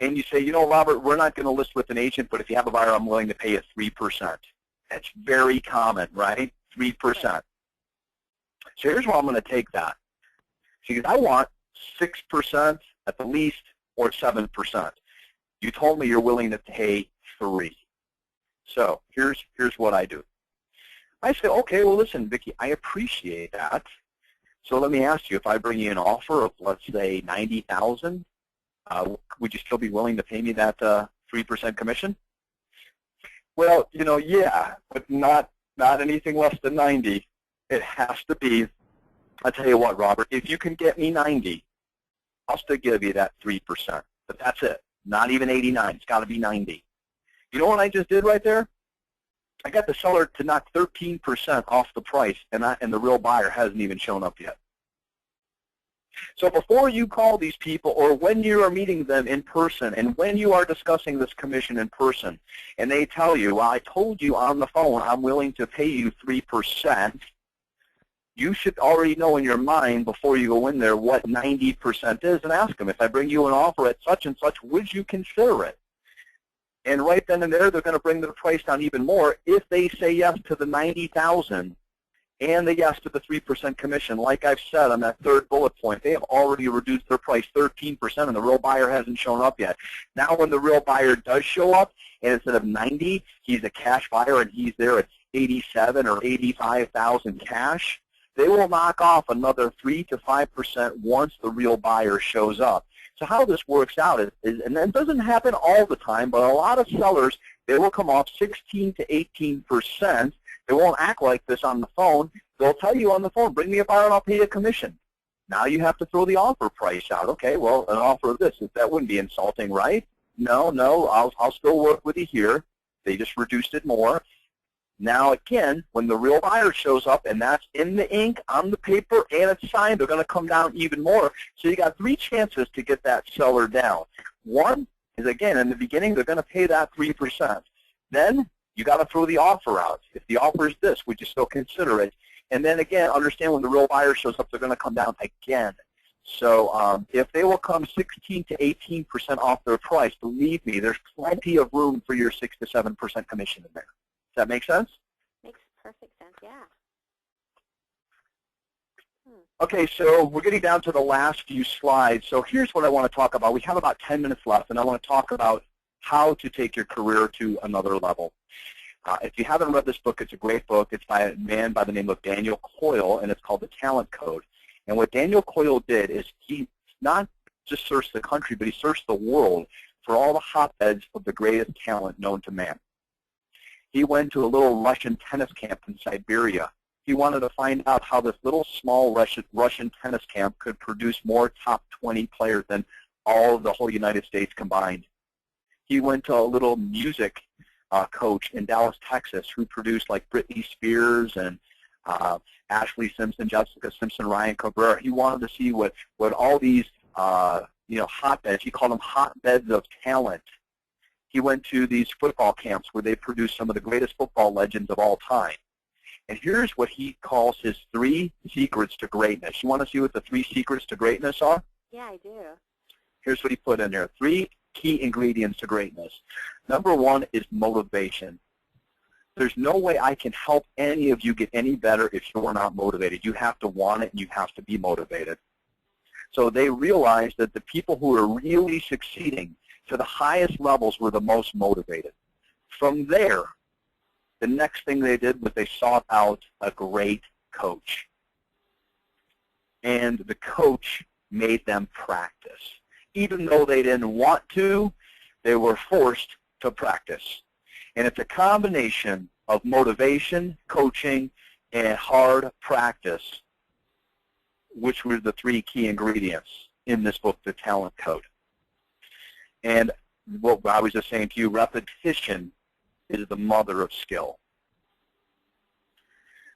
And you say, you know, Robert, we're not going to list with an agent, but if you have a buyer, I'm willing to pay you 3%. That's very common, right? 3%. So here's where I'm going to take that. Because I want 6% at the least or 7%. You told me you're willing to pay 3%. So here's what I do. I say, okay, well, listen, Vicki, I appreciate that. So let me ask you, if I bring you an offer of, let's say, $90,000, would you still be willing to pay me that 3% commission? Well, you know, yeah, but not anything less than 90. It has to be. I'll tell you what, Robert, if you can get me 90, I'll still give you that 3%. But that's it. Not even 89. It's got to be 90. You know what I just did right there? I got the seller to knock 13% off the price, and the real buyer hasn't even shown up yet. So before you call these people, or when you are meeting them in person, and when you are discussing this commission in person, and they tell you, well, I told you on the phone I'm willing to pay you 3%, you should already know in your mind before you go in there what 90% is, and ask them, if I bring you an offer at such and such, would you consider it? And right then and there, they're going to bring the price down even more if they say yes to the $90,000 and the yes to the 3% commission. Like I've said on that third bullet point, they have already reduced their price 13%, and the real buyer hasn't shown up yet. Now when the real buyer does show up, and instead of 90, he's a cash buyer and he's there at 87 or 85,000 cash, they will knock off another 3 to 5% once the real buyer shows up. So how this works out is, and it doesn't happen all the time, but a lot of sellers, they will come off 16 to 18%. They won't act like this on the phone. They'll tell you on the phone, bring me a buyer and I'll pay you a commission. Now you have to throw the offer price out. Okay, well, an offer of this, that wouldn't be insulting, right? No, I'll still work with you here. They just reduced it more. Now, again, when the real buyer shows up, and that's in the ink, on the paper, and it's signed, they're going to come down even more. So you got 3 chances to get that seller down. One is, again, in the beginning, they're going to pay that 3%. Then you got to throw the offer out. If the offer is this, would you still consider it? And then, again, understand when the real buyer shows up, they're going to come down again. So if they will come 16 to 18% off their price, believe me, there's plenty of room for your 6 to 7% commission in there. Does that make sense? Makes perfect sense, yeah. Okay, so we're getting down to the last few slides. So here's what I want to talk about. We have about 10 minutes left, and I want to talk about how to take your career to another level. If you haven't read this book, it's a great book. It's by a man by the name of Daniel Coyle, and it's called The Talent Code. And what Daniel Coyle did is he not just searched the country, but he searched the world for all the hotbeds of the greatest talent known to man. He went to a little Russian tennis camp in Siberia. He wanted to find out how this little small Russian tennis camp could produce more top 20 players than all of the whole United States combined. He went to a little music coach in Dallas, Texas, who produced like Britney Spears and Ashley Simpson, Jessica Simpson, Ryan Cabrera. He wanted to see what all these hotbeds, he called them hotbeds of talent. He went to these football camps where they produced some of the greatest football legends of all time. And here's what he calls his 3 secrets to greatness. You want to see what the 3 secrets to greatness are? Yeah, I do. Here's what he put in there. 3 key ingredients to greatness. Number 1 is motivation. There's no way I can help any of you get any better if you're not motivated. You have to want it, and you have to be motivated. So they realized that the people who were really succeeding to the highest levels were the most motivated. From there, the next thing they did was they sought out a great coach. And the coach made them practice. Even though they didn't want to, they were forced to practice. And it's a combination of motivation, coaching, and hard practice, which were the three key ingredients in this book, The Talent Code. And what I was just saying to you, repetition is the mother of skill.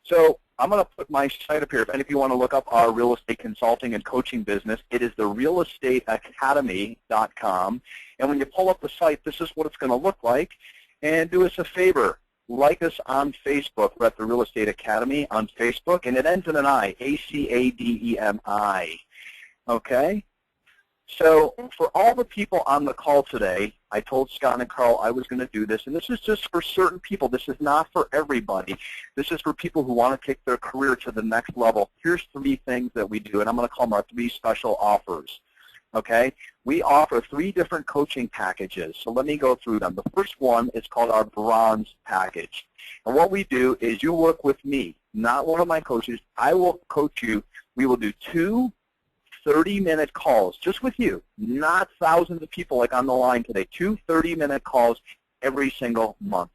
So I'm going to put my site up here. If any of you want to look up our real estate consulting and coaching business, it is therealestateacademy.com. And when you pull up the site, this is what it's going to look like. And do us a favor, like us on Facebook. We're at the Real Estate Academy on Facebook, and it ends in an I, A-C-A-D-E-M-I. Okay? So for all the people on the call today, I told Scott and Carl I was going to do this, and this is just for certain people. This is not for everybody. This is for people who want to take their career to the next level. Here's 3 things that we do, and I'm going to call them our 3 special offers. Okay? We offer 3 different coaching packages, so let me go through them. The first one is called our Bronze Package. And what we do is you work with me, not one of my coaches. I will coach you. We will do 2 30-minute calls just with you, not thousands of people like on the line today. 2 30-minute calls every single month.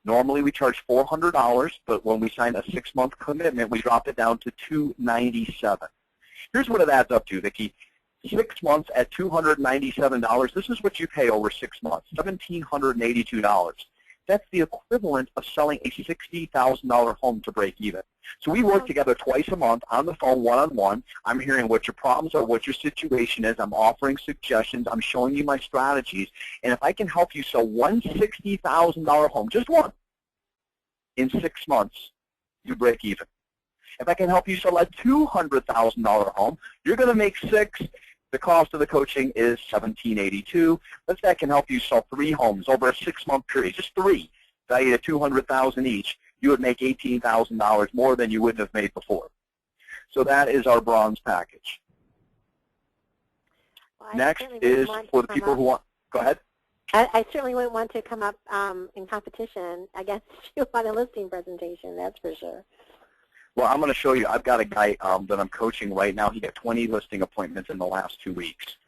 Normally we charge $400, but when we sign a 6-month commitment, we drop it down to $297. Here's what it adds up to, Vicki. 6 months at $297, this is what you pay over 6 months, $1,782. That's the equivalent of selling a $60,000 home to break even. So we work together twice a month on the phone, one-on-one. I'm hearing what your problems are, what your situation is. I'm offering suggestions. I'm showing you my strategies. And if I can help you sell one $60,000 home, just one, in 6 months, you break even. If I can help you sell a $200,000 home, you're going to make 6. The cost of the coaching is $1,782. Let's say I can help you sell 3 homes over a 6-month period, just 3, valued at $200,000 each. You would make $18,000 more than you would have made before. So that is our Bronze Package. Well, next is for the people who want. Go ahead. I certainly wouldn't want to come up in competition against you on a listing presentation. That's for sure. Well, I'm going to show you. I've got a guy that I'm coaching right now. He got 20 listing appointments in the last 2 weeks,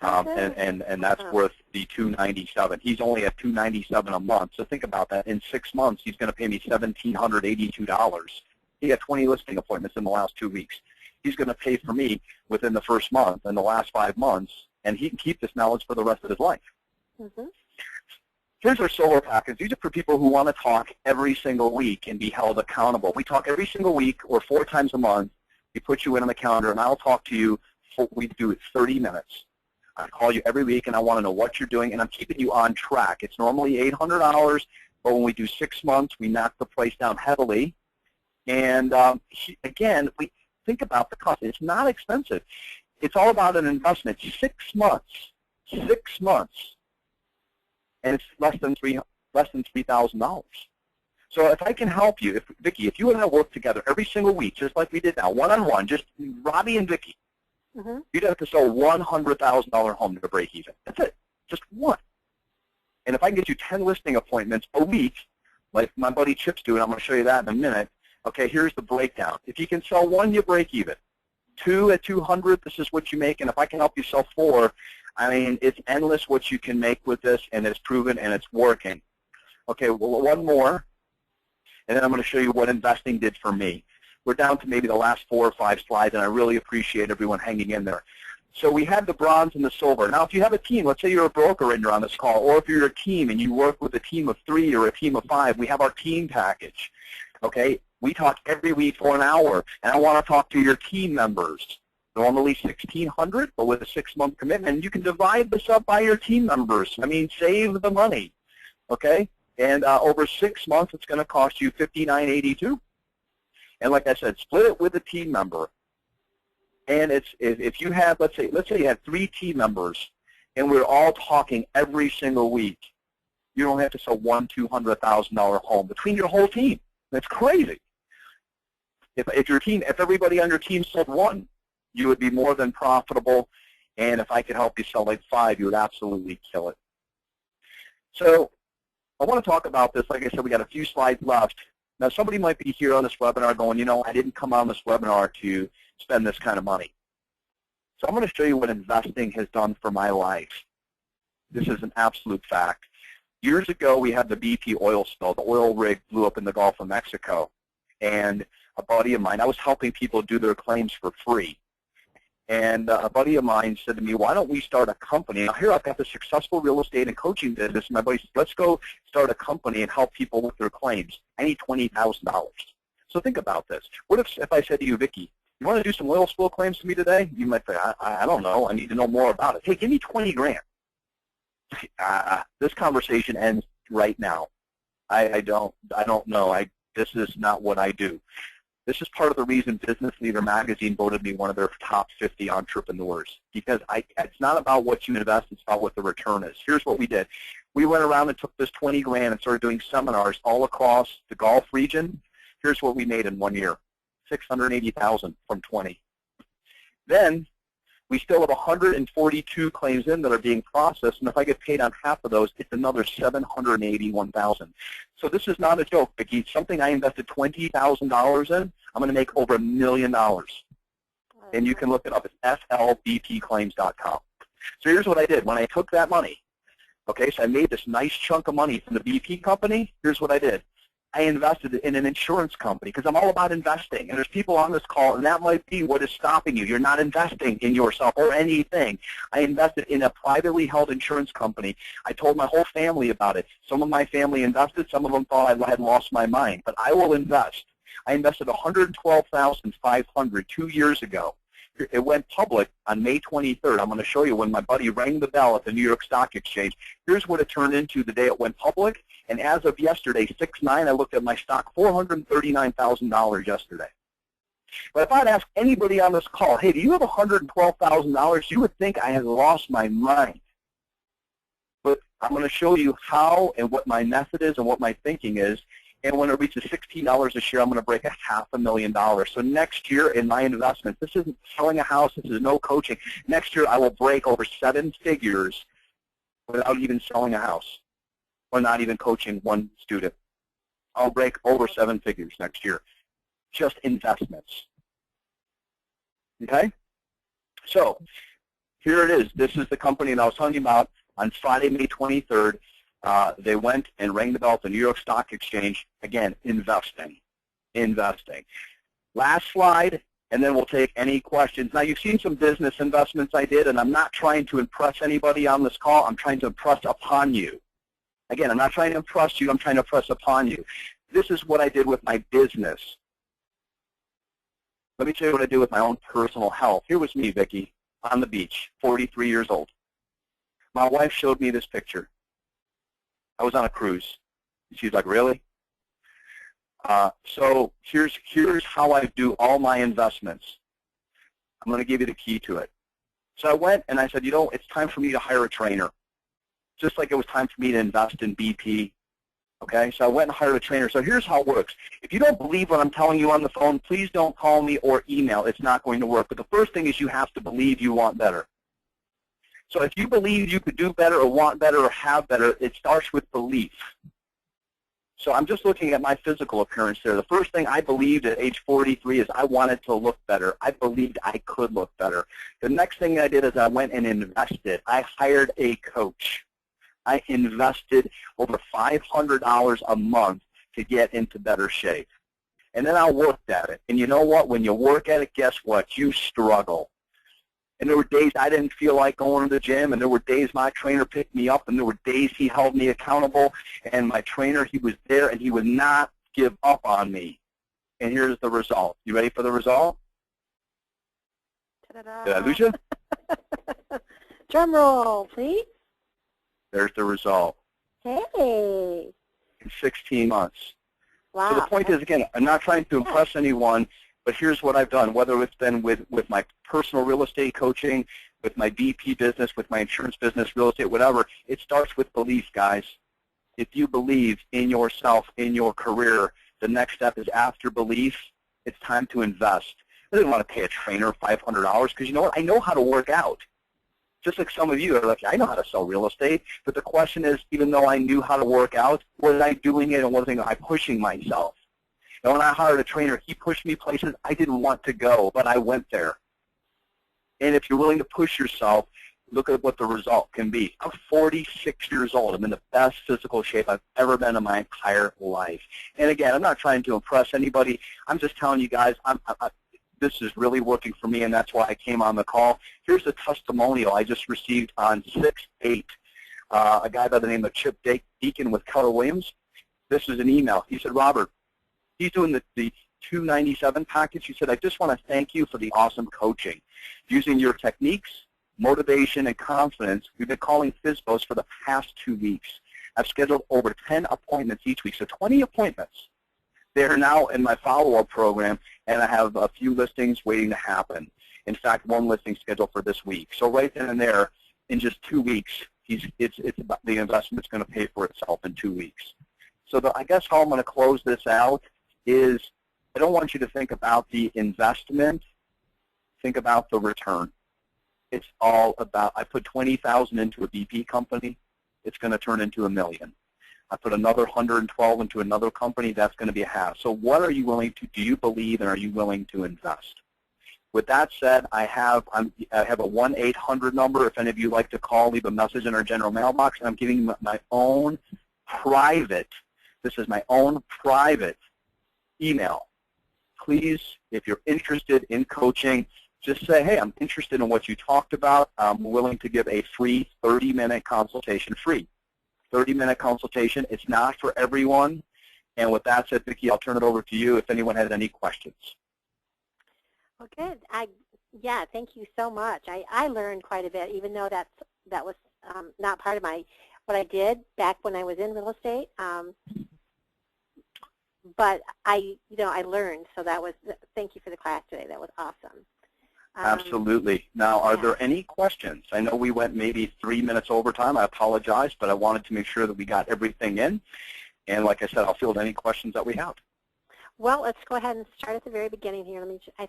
and that's worth the $297. He's only at $297 a month. So think about that. In 6 months, he's going to pay me $1,782. He got 20 listing appointments in the last 2 weeks. He's going to pay for me within the first month and the last 5 months, and he can keep this knowledge for the rest of his life. Mm-hmm. Here's our solar package. These are for people who want to talk every single week and be held accountable. We talk every single week or 4 times a month. We put you in on the calendar, and I'll talk to you. We do it 30 minutes. I call you every week, and I want to know what you're doing, and I'm keeping you on track. It's normally $800, but when we do 6 months, we knock the price down heavily. And again, we think about the cost. It's not expensive. It's all about an investment. 6 months. 6 months. And it's less than $3,000. So if I can help you, Vicki, if you and I work together every single week, just like we did now, one-on-one, just Robbie and Vicki, you'd have to sell $100,000 home to break even. That's it, just one. And if I can get you 10 listing appointments a week, like my buddy Chip's doing, I'm going to show you that in a minute. Okay, here's the breakdown. If you can sell 1, you break even. 2 at 200, this is what you make. And if I can help you sell 4, I mean, it's endless what you can make with this, and it's proven, and it's working. Okay, well, 1 more, and then I'm going to show you what investing did for me. We're down to maybe the last 4 or 5 slides, and I really appreciate everyone hanging in there. So we had the bronze and the silver. Now, if you have a team, let's say you're a broker and you're on this call, or if you're a team and you work with a team of 3 or a team of 5, we have our team package. Okay, we talk every week for an hour, and I want to talk to your team members. Normally $1,600, but with a 6-month commitment, you can divide this up by your team members. I mean, save the money, okay? And over 6 months, it's going to cost you $59.82. And like I said, split it with a team member. And it's if you have, let's say you have 3 team members, and we're all talking every single week. You don't have to sell one $200,000 home between your whole team. That's crazy. If everybody on your team sold one, you would be more than profitable. And if I could help you sell like 5, you would absolutely kill it. So I want to talk about this. Like I said, we got a few slides left. Now, somebody might be here on this webinar going, you know, I didn't come on this webinar to spend this kind of money. So I'm going to show you what investing has done for my life. This is an absolute fact. Years ago, we had the BP oil spill. The oil rig blew up in the Gulf of Mexico. And a buddy of mine, I was helping people do their claims for free. And a buddy of mine said to me, why don't we start a company? Now, here I've got the successful real estate and coaching business. And my buddy said, let's go start a company and help people with their claims. I need $20,000. So think about this. What if I said to you, Vicki, you want to do some oil spill claims for me today? You might say, I don't know. I need to know more about it. Hey, give me 20 grand. This conversation ends right now. I don't know. This is not what I do. This is part of the reason Business Leader Magazine voted me one of their top 50 entrepreneurs, because it's not about what you invest, it's about what the return is. Here's what we did. We went around and took this 20 grand and started doing seminars all across the Gulf region. Here's what we made in 1 year, $680,000 from 20. Then we still have 142 claims in that are being processed, and if I get paid on half of those, it's another $781,000. So this is not a joke, Vicki. Something I invested $20,000 in, I'm going to make over $1 million. And you can look it up. It's flbpclaims.com. So here's what I did. When I took that money, okay, so I made this nice chunk of money from the BP company. Here's what I did. I invested in an insurance company because I'm all about investing. And there's people on this call, and that might be what is stopping you. You're not investing in yourself or anything. I invested in a privately held insurance company. I told my whole family about it. Some of my family invested. Some of them thought I had lost my mind. But I will invest. I invested $112,500 2 years ago. It went public on May 23rd. I'm going to show you when my buddy rang the bell at the New York Stock Exchange. Here's what it turned into the day it went public. And as of yesterday, 6/9, I looked at my stock, $439,000 yesterday. But if I'd ask anybody on this call, hey, do you have $112,000? You would think I had lost my mind. But I'm going to show you how and what my method is and what my thinking is. And when it reaches $16 a share, I'm going to break $500,000. So next year in my investments, this isn't selling a house. This is no coaching. Next year, I will break over 7 figures without even selling a house or not even coaching one student. I'll break over 7 figures next year. Just investments. Okay? So here it is. This is the company that I was telling you about on Friday, May 23rd. They went and rang the bell at the New York Stock Exchange. Again, investing. Last slide, and then we'll take any questions. Now, you've seen some business investments I did, and I'm not trying to impress anybody on this call. I'm trying to impress upon you. Again, I'm not trying to impress you. I'm trying to impress upon you. This is what I did with my business. Let me tell you what I did with my own personal health. Here was me, Vicki, on the beach, 43 years old. My wife showed me this picture. I was on a cruise. She's like, really? So here's how I do all my investments. I'm going to give you the key to it. So I went and I said, you know, it's time for me to hire a trainer, just like it was time for me to invest in BP. Okay, so I went and hired a trainer. So here's how it works. If you don't believe what I'm telling you on the phone, please don't call me or email. It's not going to work. But the first thing is you have to believe you want better. So if you believe you could do better or want better or have better, it starts with belief. So I'm just looking at my physical appearance there. The first thing I believed at age 43 is I wanted to look better. I believed I could look better. The next thing I did is I went and invested. I hired a coach. I invested over $500 a month to get into better shape. And then I worked at it. And you know what? When you work at it, guess what? You struggle. And there were days I didn't feel like going to the gym, and there were days my trainer picked me up, and there were days he held me accountable, and my trainer, he was there, and he would not give up on me. And here's the result. You ready for the result? Ta-da-da. Did I lose you? Drum roll, please. There's the result. Hey. In 16 months. Wow. So the point is, again, I'm not trying to impress anyone, but here's what I've done, whether it's been with my personal real estate coaching, with my BP business, with my insurance business, real estate, whatever. It starts with belief, guys. if you believe in yourself, in your career, the next step is after belief, it's time to invest. I didn't want to pay a trainer $500 because you know what? I know how to work out. Just like some of you are like, I know how to sell real estate. But the question is, even though I knew how to work out, was I doing it and wasn't I pushing myself? And when I hired a trainer, he pushed me places I didn't want to go, but I went there. And if you're willing to push yourself, look at what the result can be. I'm 46 years old. I'm in the best physical shape I've ever been in my entire life. And again, I'm not trying to impress anybody. I'm just telling you guys, this is really working for me, and that's why I came on the call. Here's a testimonial I just received on 6/8. A guy by the name of Chip Deacon with Keller Williams. This is an email. He said, Robert, he's doing the $297 package. He said, I just want to thank you for the awesome coaching. Using your techniques, motivation, and confidence, we've been calling FSBOs for the past 2 weeks. I've scheduled over 10 appointments each week, so 20 appointments. They're now in my follow-up program, and I have a few listings waiting to happen. In fact, one listing scheduled for this week. So right then and there, in just 2 weeks, it's about the investment's going to pay for itself in 2 weeks. So I guess how I'm going to close this out is I don't want you to think about the investment. Think about the return. It's all about, I put $20,000 into a BP company. It's going to turn into $1 million. I put another 112 into another company. That's going to be a half. So what are you willing to, do you believe, and are you willing to invest? With that said, I have a 1-800 number. If any of you like to call, leave a message in our general mailbox. I'm giving my own private, this is my own private email. Please, if you're interested in coaching, just say, hey, I'm interested in what you talked about. I'm willing to give a free 30-minute consultation, free 30-minute consultation. It's not for everyone. And with that said, Vicki, I'll turn it over to you if anyone has any questions. Well, good. Yeah, thank you so much. I learned quite a bit, even though that was not part of what I did back when I was in real estate. But I learned. So thank you for the class today. That was awesome. Absolutely. Now, are there any questions? I know we went maybe 3 minutes over time. I apologize, but I wanted to make sure that we got everything in. And like I said, I'll field any questions that we have. Well, let's go ahead and start at the very beginning here. I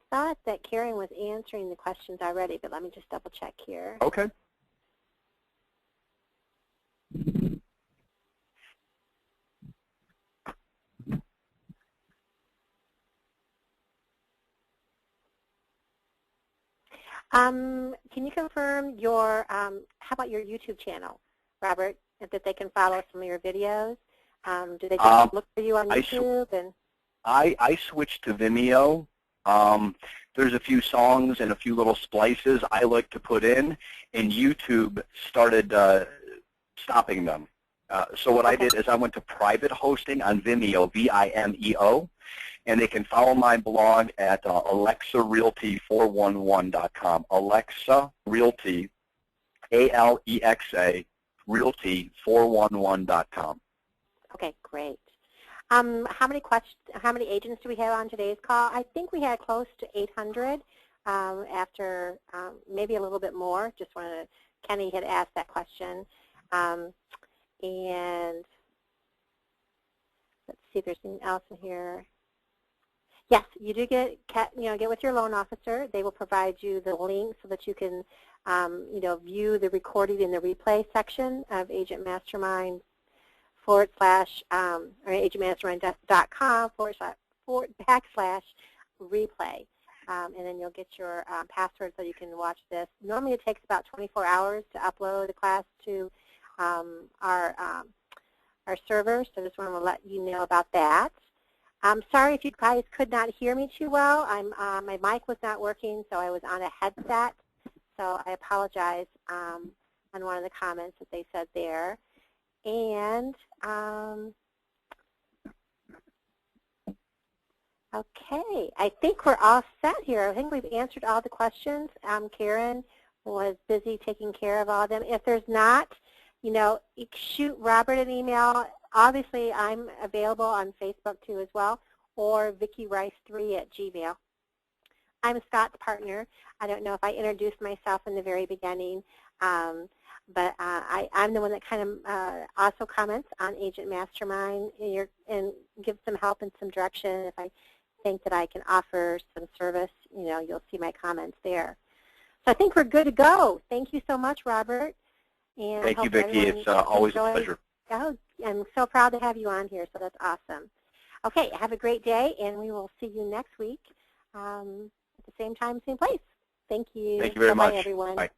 thought that Karen was answering the questions already, but let me just double check here. Okay. Can you confirm how about your YouTube channel, Robert, that they can follow some of your videos? Do they just look for you on YouTube? I switched to Vimeo. There's a few songs and a few little splices I like to put in, and YouTube started stopping them. So what I did is I went to private hosting on Vimeo, V-I-M-E-O, and they can follow my blog at AlexaRealty411.com. Alexa Realty, A-L-E-X-A, Realty411.com. Okay, great. How many agents do we have on today's call? I think we had close to 800 after maybe a little bit more. Just wanted to, Kenny had asked that question. And let's see if there's anything else in here. Yes, you do get with your loan officer. They will provide you the link so that you can view the recording in the replay section of Agent Mastermind or agentmastermind.com/replay. And then you'll get your password so you can watch this. Normally it takes about 24 hours to upload the class to our server, so I just want to let you know about that. I'm sorry if you guys could not hear me too well. My mic was not working, so I was on a headset. So I apologize on one of the comments that they said there. And okay, I think we're all set here. I think we've answered all the questions. Karen was busy taking care of all of them. If there's not, shoot Robert an email. Obviously, I'm available on Facebook too as well, or VickiRice3@gmail. I'm Scott's partner. I don't know if I introduced myself in the very beginning. But I'm the one that kind of also comments on Agent Mastermind and gives some help and some direction. If I think that I can offer some service, you'll see my comments there. So I think we're good to go. Thank you so much, Robert. And thank you, Vicki. It's always a pleasure. Oh, I'm so proud to have you on here, so that's awesome. Okay, have a great day, and we will see you next week at the same time, same place. Thank you. Thank you very much. Bye, everyone. Bye.